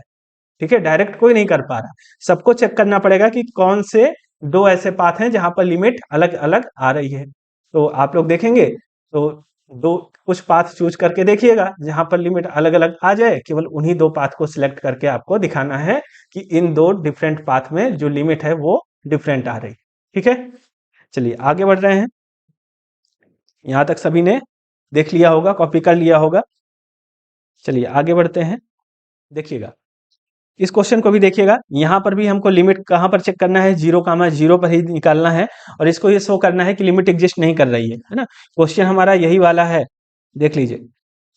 ठीक है, डायरेक्ट कोई नहीं कर पा रहा, सबको चेक करना पड़ेगा कि कौन से दो ऐसे पाथ हैं जहां पर लिमिट अलग अलग आ रही है। तो आप लोग देखेंगे तो दो कुछ पाथ चूज करके देखिएगा जहां पर लिमिट अलग अलग आ जाए, केवल उन्हीं दो पाथ को सिलेक्ट करके आपको दिखाना है कि इन दो डिफरेंट पाथ में जो लिमिट है वो डिफरेंट आ रही। ठीक है, चलिए आगे बढ़ रहे हैं। यहां तक सभी ने देख लिया होगा, कॉपी कर लिया होगा। चलिए आगे बढ़ते हैं। देखिएगा इस क्वेश्चन को भी देखिएगा, यहां पर भी हमको लिमिट कहां पर चेक करना है, 0 कामा 0 पर ही निकालना है, और इसको ये शो करना है कि लिमिट एग्जिस्ट नहीं कर रही है ना। क्वेश्चन हमारा यही वाला है, देख लीजिए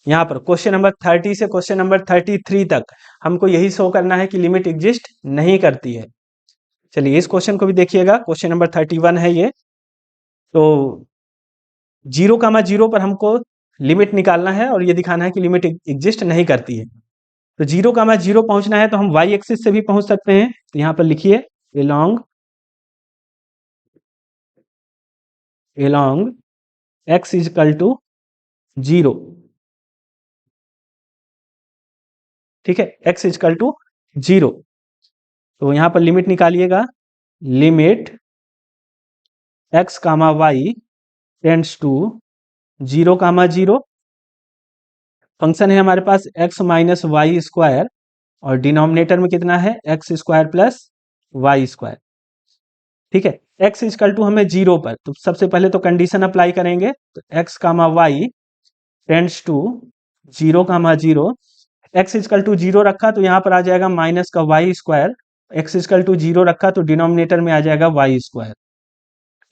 यहाँ पर क्वेश्चन नंबर 30 से क्वेश्चन नंबर 33 तक हमको यही शो करना है कि लिमिट एग्जिस्ट नहीं करती है। चलिए इस क्वेश्चन को भी देखिएगा, क्वेश्चन नंबर 31 है ये। तो 0 कामा 0 पर हमको लिमिट निकालना है और ये दिखाना है कि लिमिट एग्जिस्ट नहीं करती है। तो 0 कामा 0 पहुंचना है तो हम y एक्सिस से भी पहुंच सकते हैं। तो यहाँ पर लिखिए along x is equal to 0। ठीक है, x इज इक्वल टू 0। तो यहाँ पर लिमिट निकालिएगा, limit x comma y tends to 0 comma 0। Function है हमारे पास x माइनस वाई स्क्वायर, और डिनोमिनेटर में कितना है, x square plus y square. ठीक है, x इजकल टू हमें 0 पर, तो सबसे पहले तो कंडीशन अप्लाई करेंगे। तो x comma y tends to 0 comma 0, x equal to 0 रखा तो यहाँ पर आ जाएगा माइनस का y square, x equal to 0 रखा तो डिनोमिनेटर में आ जाएगा वाई स्क्वायर।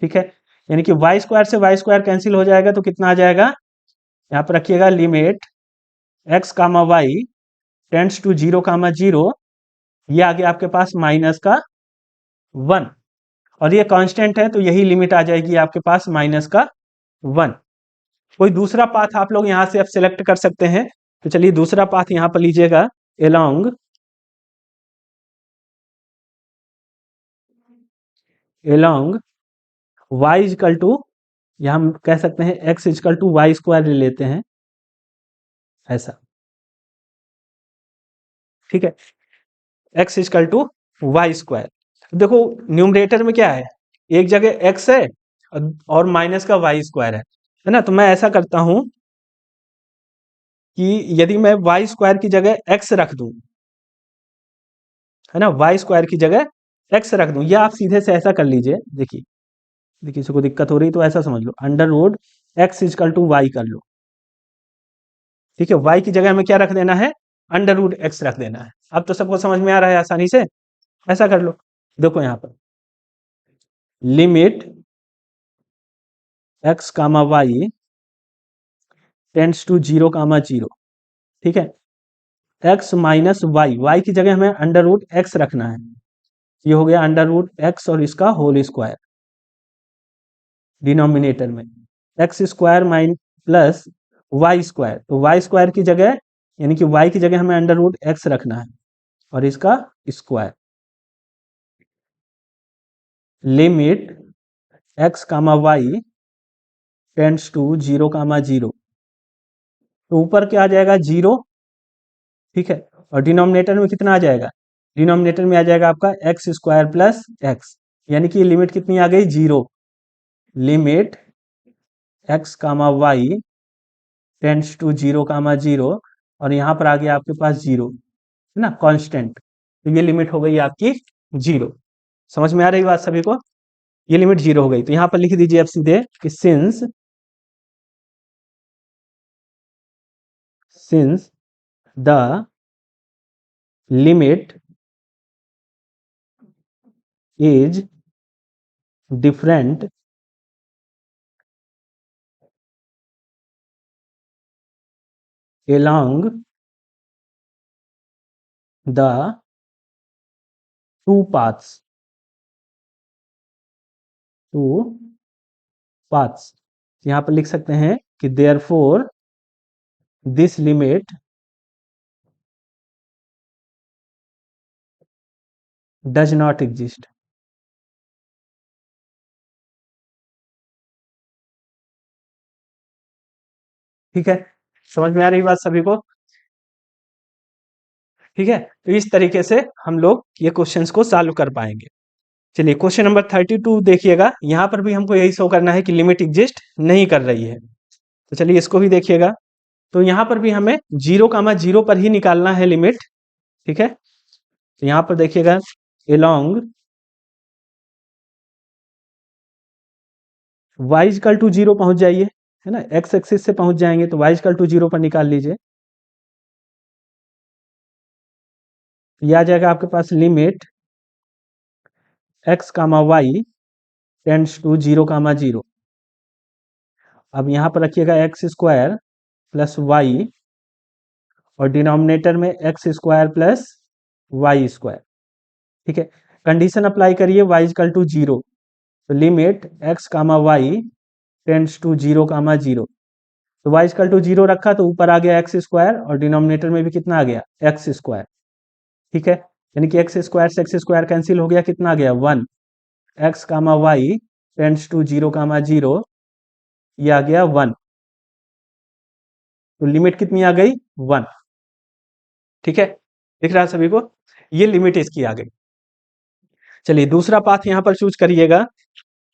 ठीक है, यानी कि वाई स्क्वायर से वाई स्क्वायर कैंसिल हो जाएगा तो कितना आ जाएगा, यहाँ पर रखिएगा limit x comma y tends to 0 comma 0, ये आ गया आपके पास माइनस का 1, और ये कांस्टेंट है तो यही लिमिट आ जाएगी आपके पास माइनस का 1। कोई दूसरा पाथ आप लोग यहां से अब सिलेक्ट कर सकते हैं, तो चलिए दूसरा पाथ यहां पर लीजिएगा, along along y equal to, या हम कह सकते हैं x equal to y square ले लेते हैं ऐसा। ठीक है, x equal to y square. देखो न्यूमरेटर में क्या है, एक जगह एक्स है और माइनस का वाई स्क्वायर है ना, तो मैं ऐसा करता हूं कि यदि मैं वाई स्क्वायर की जगह एक्स रख दूं, है ना, वाई स्क्वायर की जगह एक्स रख दूं, या आप सीधे से ऐसा कर लीजिए, देखिए देखिए किसी को दिक्कत हो रही तो ऐसा समझ लो, under root x equal to y कर लो। ठीक है, वाई की जगह हमें क्या रख देना है, अंडर रूट एक्स रख देना है। अब तो सबको समझ में आ रहा है आसानी से, ऐसा कर लो। देखो यहां पर limit x comma y tends to 0 comma 0। ठीक है, एक्स माइनस वाई, वाई की जगह हमें अंडर रूट एक्स रखना है, ये हो गया अंडर रूट एक्स और इसका होल स्क्वायर डिनोमिनेटर में, x square minus plus y square, तो वाई स्क्वायर की जगह यानी कि वाई की जगह हमें अंडर रूट एक्स रखना है और इसका square, limit x comma y tends to 0 comma 0, तो ऊपर क्या आ जाएगा 0। ठीक है, और डिनोमिनेटर में कितना आ जाएगा, डिनोमिनेटर में आ जाएगा आपका एक्स स्क्वायर प्लस एक्स, यानी कि लिमिट कितनी आ गई 0। Limit x comma y tends to 0 comma 0, और यहाँ पर आ गया आपके पास 0, है ना, कांस्टेंट, तो ये लिमिट हो गई आपकी 0। समझ में आ रही बात सभी को, ये लिमिट 0 हो गई, तो यहाँ पर लिख दीजिए आप सीधे कि since the limit is different along the two paths, two paths, यहां पर लिख सकते हैं कि therefore this limit does not exist। ठीक है, समझ में आ रही बात सभी को, ठीक है, तो इस तरीके से हम लोग ये क्वेश्चंस को सॉल्व कर पाएंगे। चलिए क्वेश्चन नंबर 32 देखिएगा, यहां पर भी हमको यही शो करना है कि लिमिट एग्जिस्ट नहीं कर रही है, तो चलिए इसको भी देखिएगा। तो यहां पर भी हमें 0 कामा 0 पर ही निकालना है लिमिट। ठीक है, तो यहां पर देखिएगा एलोंग वाई इक्वल टू 0 पहुंच जाइए, है ना, एक्स एक्सिस से पहुंच जाएंगे, तो वाई इक्वल टू 0 पर निकाल लीजिए, ये आ जाएगा आपके पास limit x comma y tends to 0 comma 0। अब यहां पर रखिएगा एक्स स्क्वायर प्लस वाई, और डिनोमिनेटर में x square plus y square. ठीक है, कंडीशन अप्लाई करिए वाई इक्वल टू 0, तो limit x comma y tends to 0 comma 0, तो वाई इक्वल टू 0 रखा तो ऊपर आ गया एक्स स्क्वायर और डिनोमिनेटर में भी कितना आ गया एक्स स्क्वायर। ठीक है, यानी कि एक्स स्क्वायर से एक्स स्क्वायर कैंसिल हो गया, कितना आ गया 1, x comma y tends to 0 comma 0, ये आ गया 1, तो लिमिट कितनी आ गई 1। ठीक है, दिख रहा है सभी को, ये लिमिट इसकी आ गई। चलिए दूसरा पाथ यहां पर चूज करिएगा,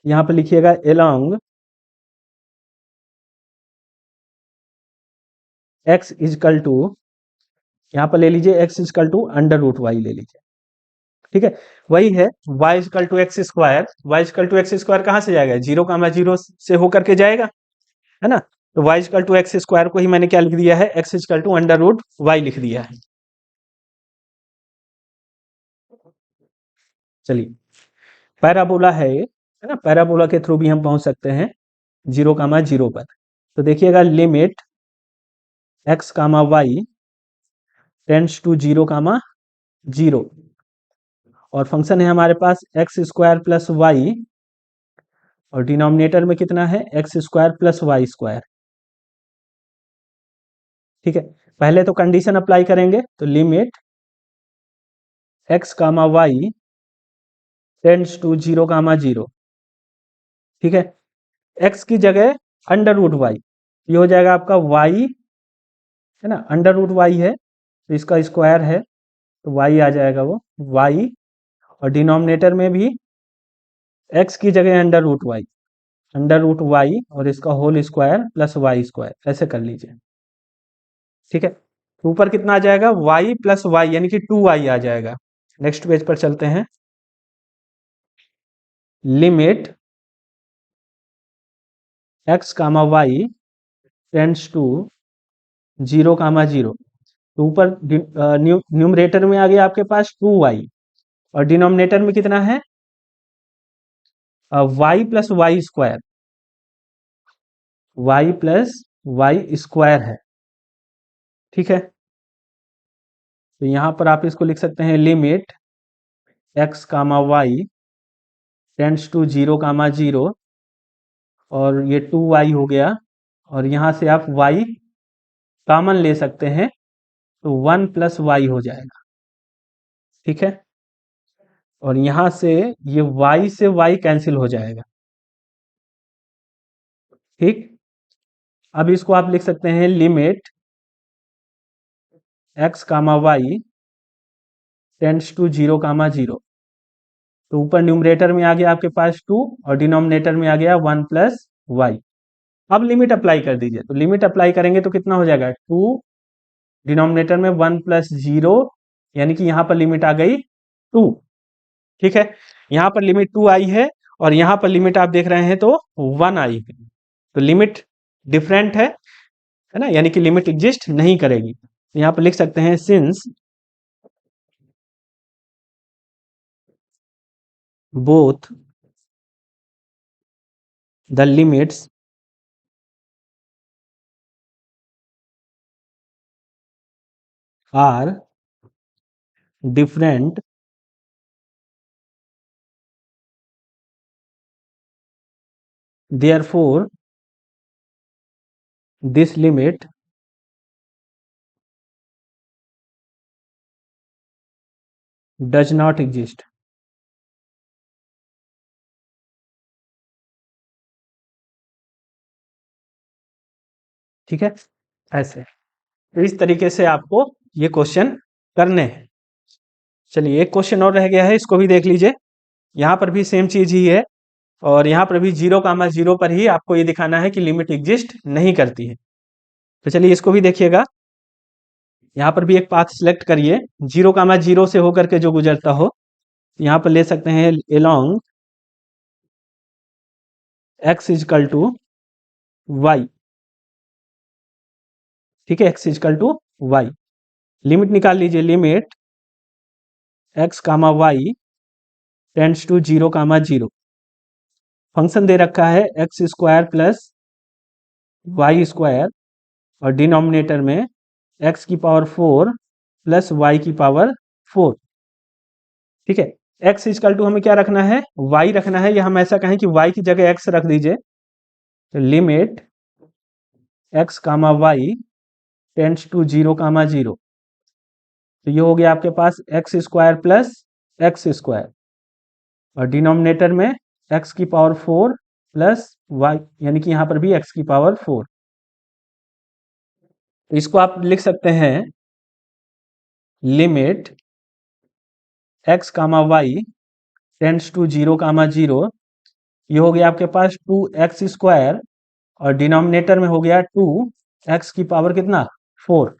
यहां पर लिखिएगा एलोंग एक्स इजकल टू, यहां पर ले लीजिए x equal to under root y ले लीजिए। ठीक है, वही है y equal to x square, y equal to x square कहां से जाएगा 0 कामा 0 से होकर के जाएगा, है ना, तो y equal to x square को ही मैंने क्या लिख दिया है, x equal to under root y लिख दिया है। चलिए, पैराबोला है ना, पैराबोला के थ्रू भी हम पहुंच सकते हैं 0, 0 पर। तो देखिएगा, limit x, y tends to 0, 0 और फंक्शन है हमारे पास एक्स स्क्वायर प्लस वाई, और डिनोमिनेटर में कितना है, x square plus y square. ठीक है, पहले तो कंडीशन अप्लाई करेंगे, तो limit x, y tends to 0, 0। ठीक है, x की जगह अंडर रूट वाई, ये हो जाएगा आपका y, है ना, अंडर रूट वाई है तो इसका स्क्वायर है, तो y आ जाएगा वो y, और डिनोमिनेटर में भी x की जगह अंडर रूट वाई और इसका whole square plus y square, ऐसे कर लीजिए। ठीक है, तो ऊपर कितना आ जाएगा, y प्लस वाई यानी कि 2y आ जाएगा। नेक्स्ट पेज पर चलते हैं, limit x, y tends to 0, 0। तो ऊपर न्यूमरेटर में आ गया आपके पास 2y, और डिनोमिनेटर में कितना है, y plus y square, y plus y square है। ठीक है, तो यहां पर आप इसको लिख सकते हैं, limit x, y tends to 0, 0 और ये 2y हो गया, और यहां से आप y कॉमन ले सकते हैं, तो 1 प्लस वाई हो जाएगा। ठीक है, और यहां से ये y से y कैंसिल हो जाएगा। ठीक, अब इसको आप लिख सकते हैं, limit x, y tends to 0, 0। तो ऊपर न्यूमरेटर में आ गया आपके पास 2 और डिनोमिनेटर में आ गया 1 प्लस वाई। अब लिमिट अप्लाई कर दीजिए, तो लिमिट अप्लाई करेंगे तो कितना हो जाएगा, 2, डिनोमिनेटर में 1 प्लस 0, यानी कि यहाँ पर लिमिट आ गई 2। ठीक है, यहाँ पर लिमिट 2 आई है, और यहाँ पर लिमिट आप देख रहे हैं तो 1 आई है, तो लिमिट डिफरेंट है ना, यानी कि लिमिट एग्जिस्ट नहीं करेगी। यहाँ पर लिख सकते हैं, since both the limits are different, therefore this limit does not exist। ठीक है, ऐसे, तो इस तरीके से आपको ये क्वेश्चन करने हैं। चलिए, एक क्वेश्चन और रह गया है, इसको भी देख लीजिए। यहाँ पर भी सेम चीज ही है, और यहाँ पर भी 0, 0 पर ही आपको ये दिखाना है कि लिमिट एग्जिस्ट नहीं करती है। तो चलिए, इसको भी देखिएगा। यहाँ पर भी एक पाथ सिलेक्ट करिए, 0, 0 से होकर के जो गुजरता हो। यहाँ पर ले सकते हैं, along x equal to y. ठीक है, x equal to y, limit निकाल लीजिए, limit x, y tends to 0, 0। Function दे रखा है x square plus y square, और डिनोमिनेटर में x की पावर 4 प्लस वाई की पावर 4। ठीक है, x इजकल टू हमें क्या रखना है, y रखना है, या हम ऐसा कहें कि y की जगह x रख दीजिए। तो limit x, y tends to 0, 0। तो ये हो गया आपके पास x square plus x square, और डिनोमिनेटर में x की पावर 4 प्लस वाई, यानी कि यहाँ पर भी x की पावर 4। तो इसको आप लिख सकते हैं, limit x, y tends to 0, 0। ये हो गया आपके पास 2x स्क्वायर, और डिनोमिनेटर में हो गया 2x की पावर कितना, 4।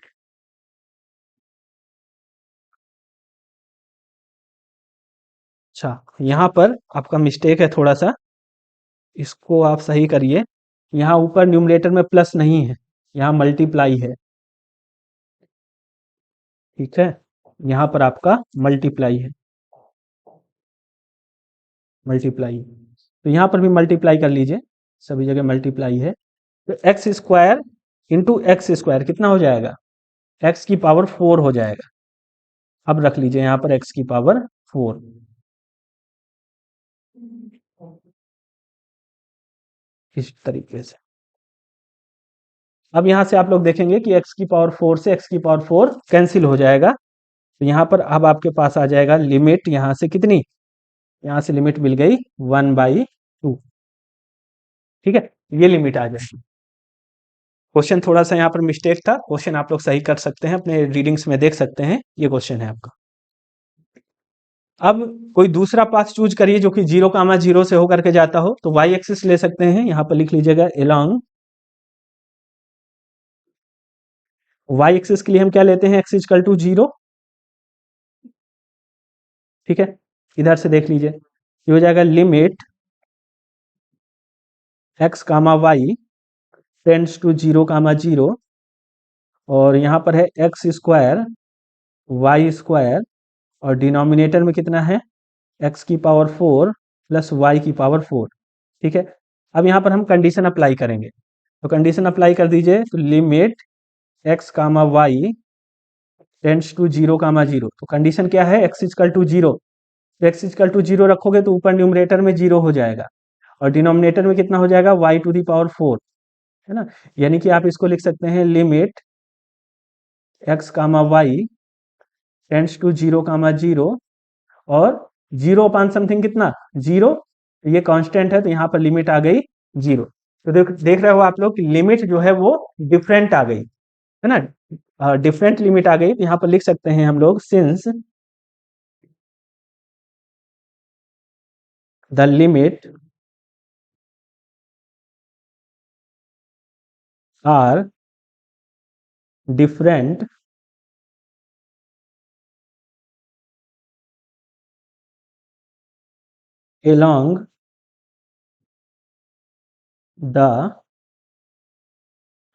अच्छा, यहाँ पर आपका मिस्टेक है थोड़ा सा, इसको आप सही करिए। यहाँ ऊपर न्यूमरेटर में प्लस नहीं है, यहाँ मल्टीप्लाई है। ठीक है, यहाँ पर आपका मल्टीप्लाई है। मल्टीप्लाई, तो यहाँ पर भी मल्टीप्लाई कर लीजिए, सभी जगह मल्टीप्लाई है। तो x square into x square कितना हो जाएगा, एक्स की पावर 4 हो जाएगा। अब रख लीजिए यहाँ पर एक्स की पावर 4, इस तरीके से। अब यहाँ से आप लोग देखेंगे कि x की पावर 4 से x की पावर 4 कैंसिल हो जाएगा, तो यहाँ पर अब आपके पास आ जाएगा लिमिट यहाँ से कितनी, यहाँ से लिमिट मिल गई 1/2, ठीक है, ये लिमिट आ जाएगी। क्वेश्चन थोड़ा सा यहाँ पर मिस्टेक था, क्वेश्चन आप लोग सही कर सकते हैं, अपने रीडिंग्स में देख सकते हैं, ये क्वेश्चन है आपका। अब कोई दूसरा पाथ चूज करिए जो कि 0, 0 से होकर के जाता हो, तो y एक्सिस ले सकते हैं, यहाँ पर लिख लीजिएगा along y एक्सिस के लिए हम क्या लेते हैं, x इक्वल टू 0, ठीक है। इधर से देख लीजिए, ये हो जाएगा limit x comma y tends to 0, 0, और यहाँ पर है x स्क्वायर वाई स्क्वायर, और डिनोमिनेटर में कितना है, x की पावर 4 प्लस y की पावर 4, ठीक है। अब यहाँ पर हम कंडीशन अप्लाई करेंगे, तो कंडीशन अप्लाई कर दीजिए, तो limit x comma y tends to 0, 0, तो कंडीशन क्या है, x इक्वल टू 0, तो x इक्वल टू 0 रखोगे तो ऊपर न्यूमरेटर में 0 हो जाएगा, और डिनोमिनेटर में कितना हो जाएगा, y टू दी पावर 4, है ना। यानी कि आप इसको लिख सकते हैं limit x comma y tends to 0, 0, और 0 अपान समथिंग कितना, 0, ये कांस्टेंट है, तो यहाँ पर लिमिट आ गई 0। तो देख रहे हो आप लोग कि लिमिट जो है वो डिफरेंट आ गई, है ना, डिफरेंट लिमिट आ गई। तो यहाँ पर लिख सकते हैं हम लोग, since the limit are different along the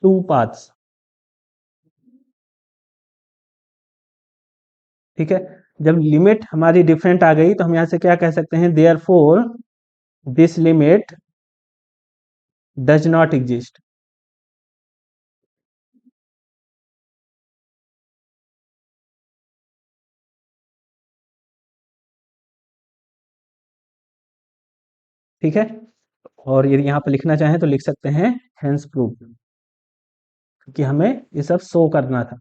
two paths, ठीक है। जब लिमिट हमारी डिफरेंट आ गई तो हम यहां से क्या कह सकते हैं, therefore this limit does not exist, ठीक है। और यदि यहाँ पर लिखना चाहें तो लिख सकते हैं हेंस प्रूव, क्योंकि हमें ये सब शो करना था।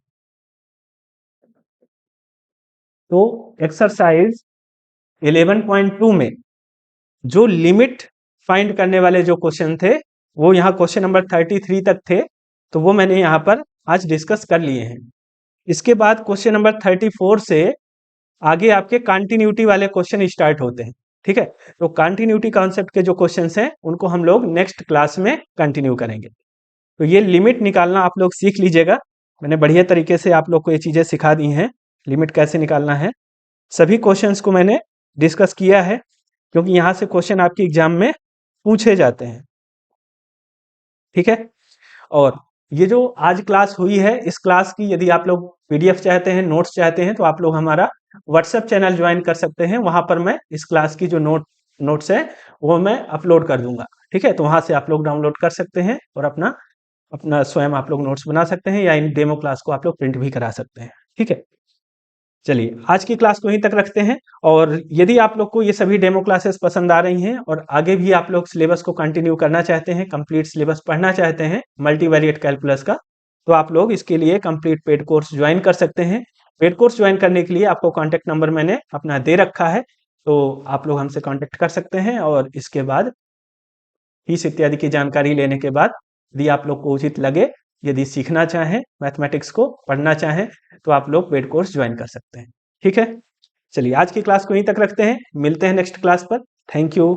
तो एक्सरसाइज 11.2 में जो लिमिट फाइंड करने वाले जो क्वेश्चन थे, वो यहाँ क्वेश्चन नंबर 33 तक थे, तो वो मैंने यहाँ पर आज डिस्कस कर लिए हैं। इसके बाद क्वेश्चन नंबर 34 से आगे आपके कंटिन्यूटी वाले क्वेश्चन स्टार्ट होते हैं, ठीक है। तो कंटिन्यूटी कॉन्सेप्ट के जो क्वेश्चंस हैं उनको हम लोग नेक्स्ट क्लास में कंटिन्यू करेंगे। तो ये लिमिट निकालना आप लोग सीख लीजिएगा, मैंने बढ़िया तरीके से आप लोग को ये चीज़ें सिखा दी हैं, लिमिट कैसे निकालना है। सभी क्वेश्चंस को मैंने डिस्कस किया है, क्योंकि यहाँ से क्वेश्चन आपके एग्जाम में पूछे जाते हैं, ठीक है। और ये जो आज क्लास हुई है, इस क्लास की यदि आप लोग पीडीएफ चाहते हैं, नोट्स चाहते हैं, तो आप लोग हमारा व्हाट्सएप चैनल ज्वाइन कर सकते हैं। वहां पर मैं इस क्लास की जो नोट्स है वो मैं अपलोड कर दूंगा, ठीक है। तो वहां से आप लोग डाउनलोड कर सकते हैं और अपना अपना स्वयं आप लोग नोट्स बना सकते हैं, या इन डेमो क्लास को आप लोग प्रिंट भी करा सकते हैं, ठीक है। चलिए आज की क्लास को यहीं तक रखते हैं, और यदि आप लोग को ये सभी डेमो क्लासेस पसंद आ रही हैं और आगे भी आप लोग सिलेबस को कंटिन्यू करना चाहते हैं, कंप्लीट सिलेबस पढ़ना चाहते हैं मल्टीवेरिएट कैलकुलस का, तो आप लोग इसके लिए कंप्लीट पेड कोर्स ज्वाइन कर सकते हैं। पेड कोर्स ज्वाइन करने के लिए आपको कॉन्टैक्ट नंबर मैंने अपना दे रखा है, तो आप लोग हमसे कॉन्टैक्ट कर सकते हैं, और इसके बाद फीस इत्यादि की जानकारी लेने के बाद यदि आप लोग को उचित लगे, यदि सीखना चाहें, मैथमेटिक्स को पढ़ना चाहें, तो आप लोग पेड कोर्स ज्वाइन कर सकते हैं, ठीक है। चलिए आज की क्लास को यहीं तक रखते हैं, मिलते हैं नेक्स्ट क्लास पर। Thank you.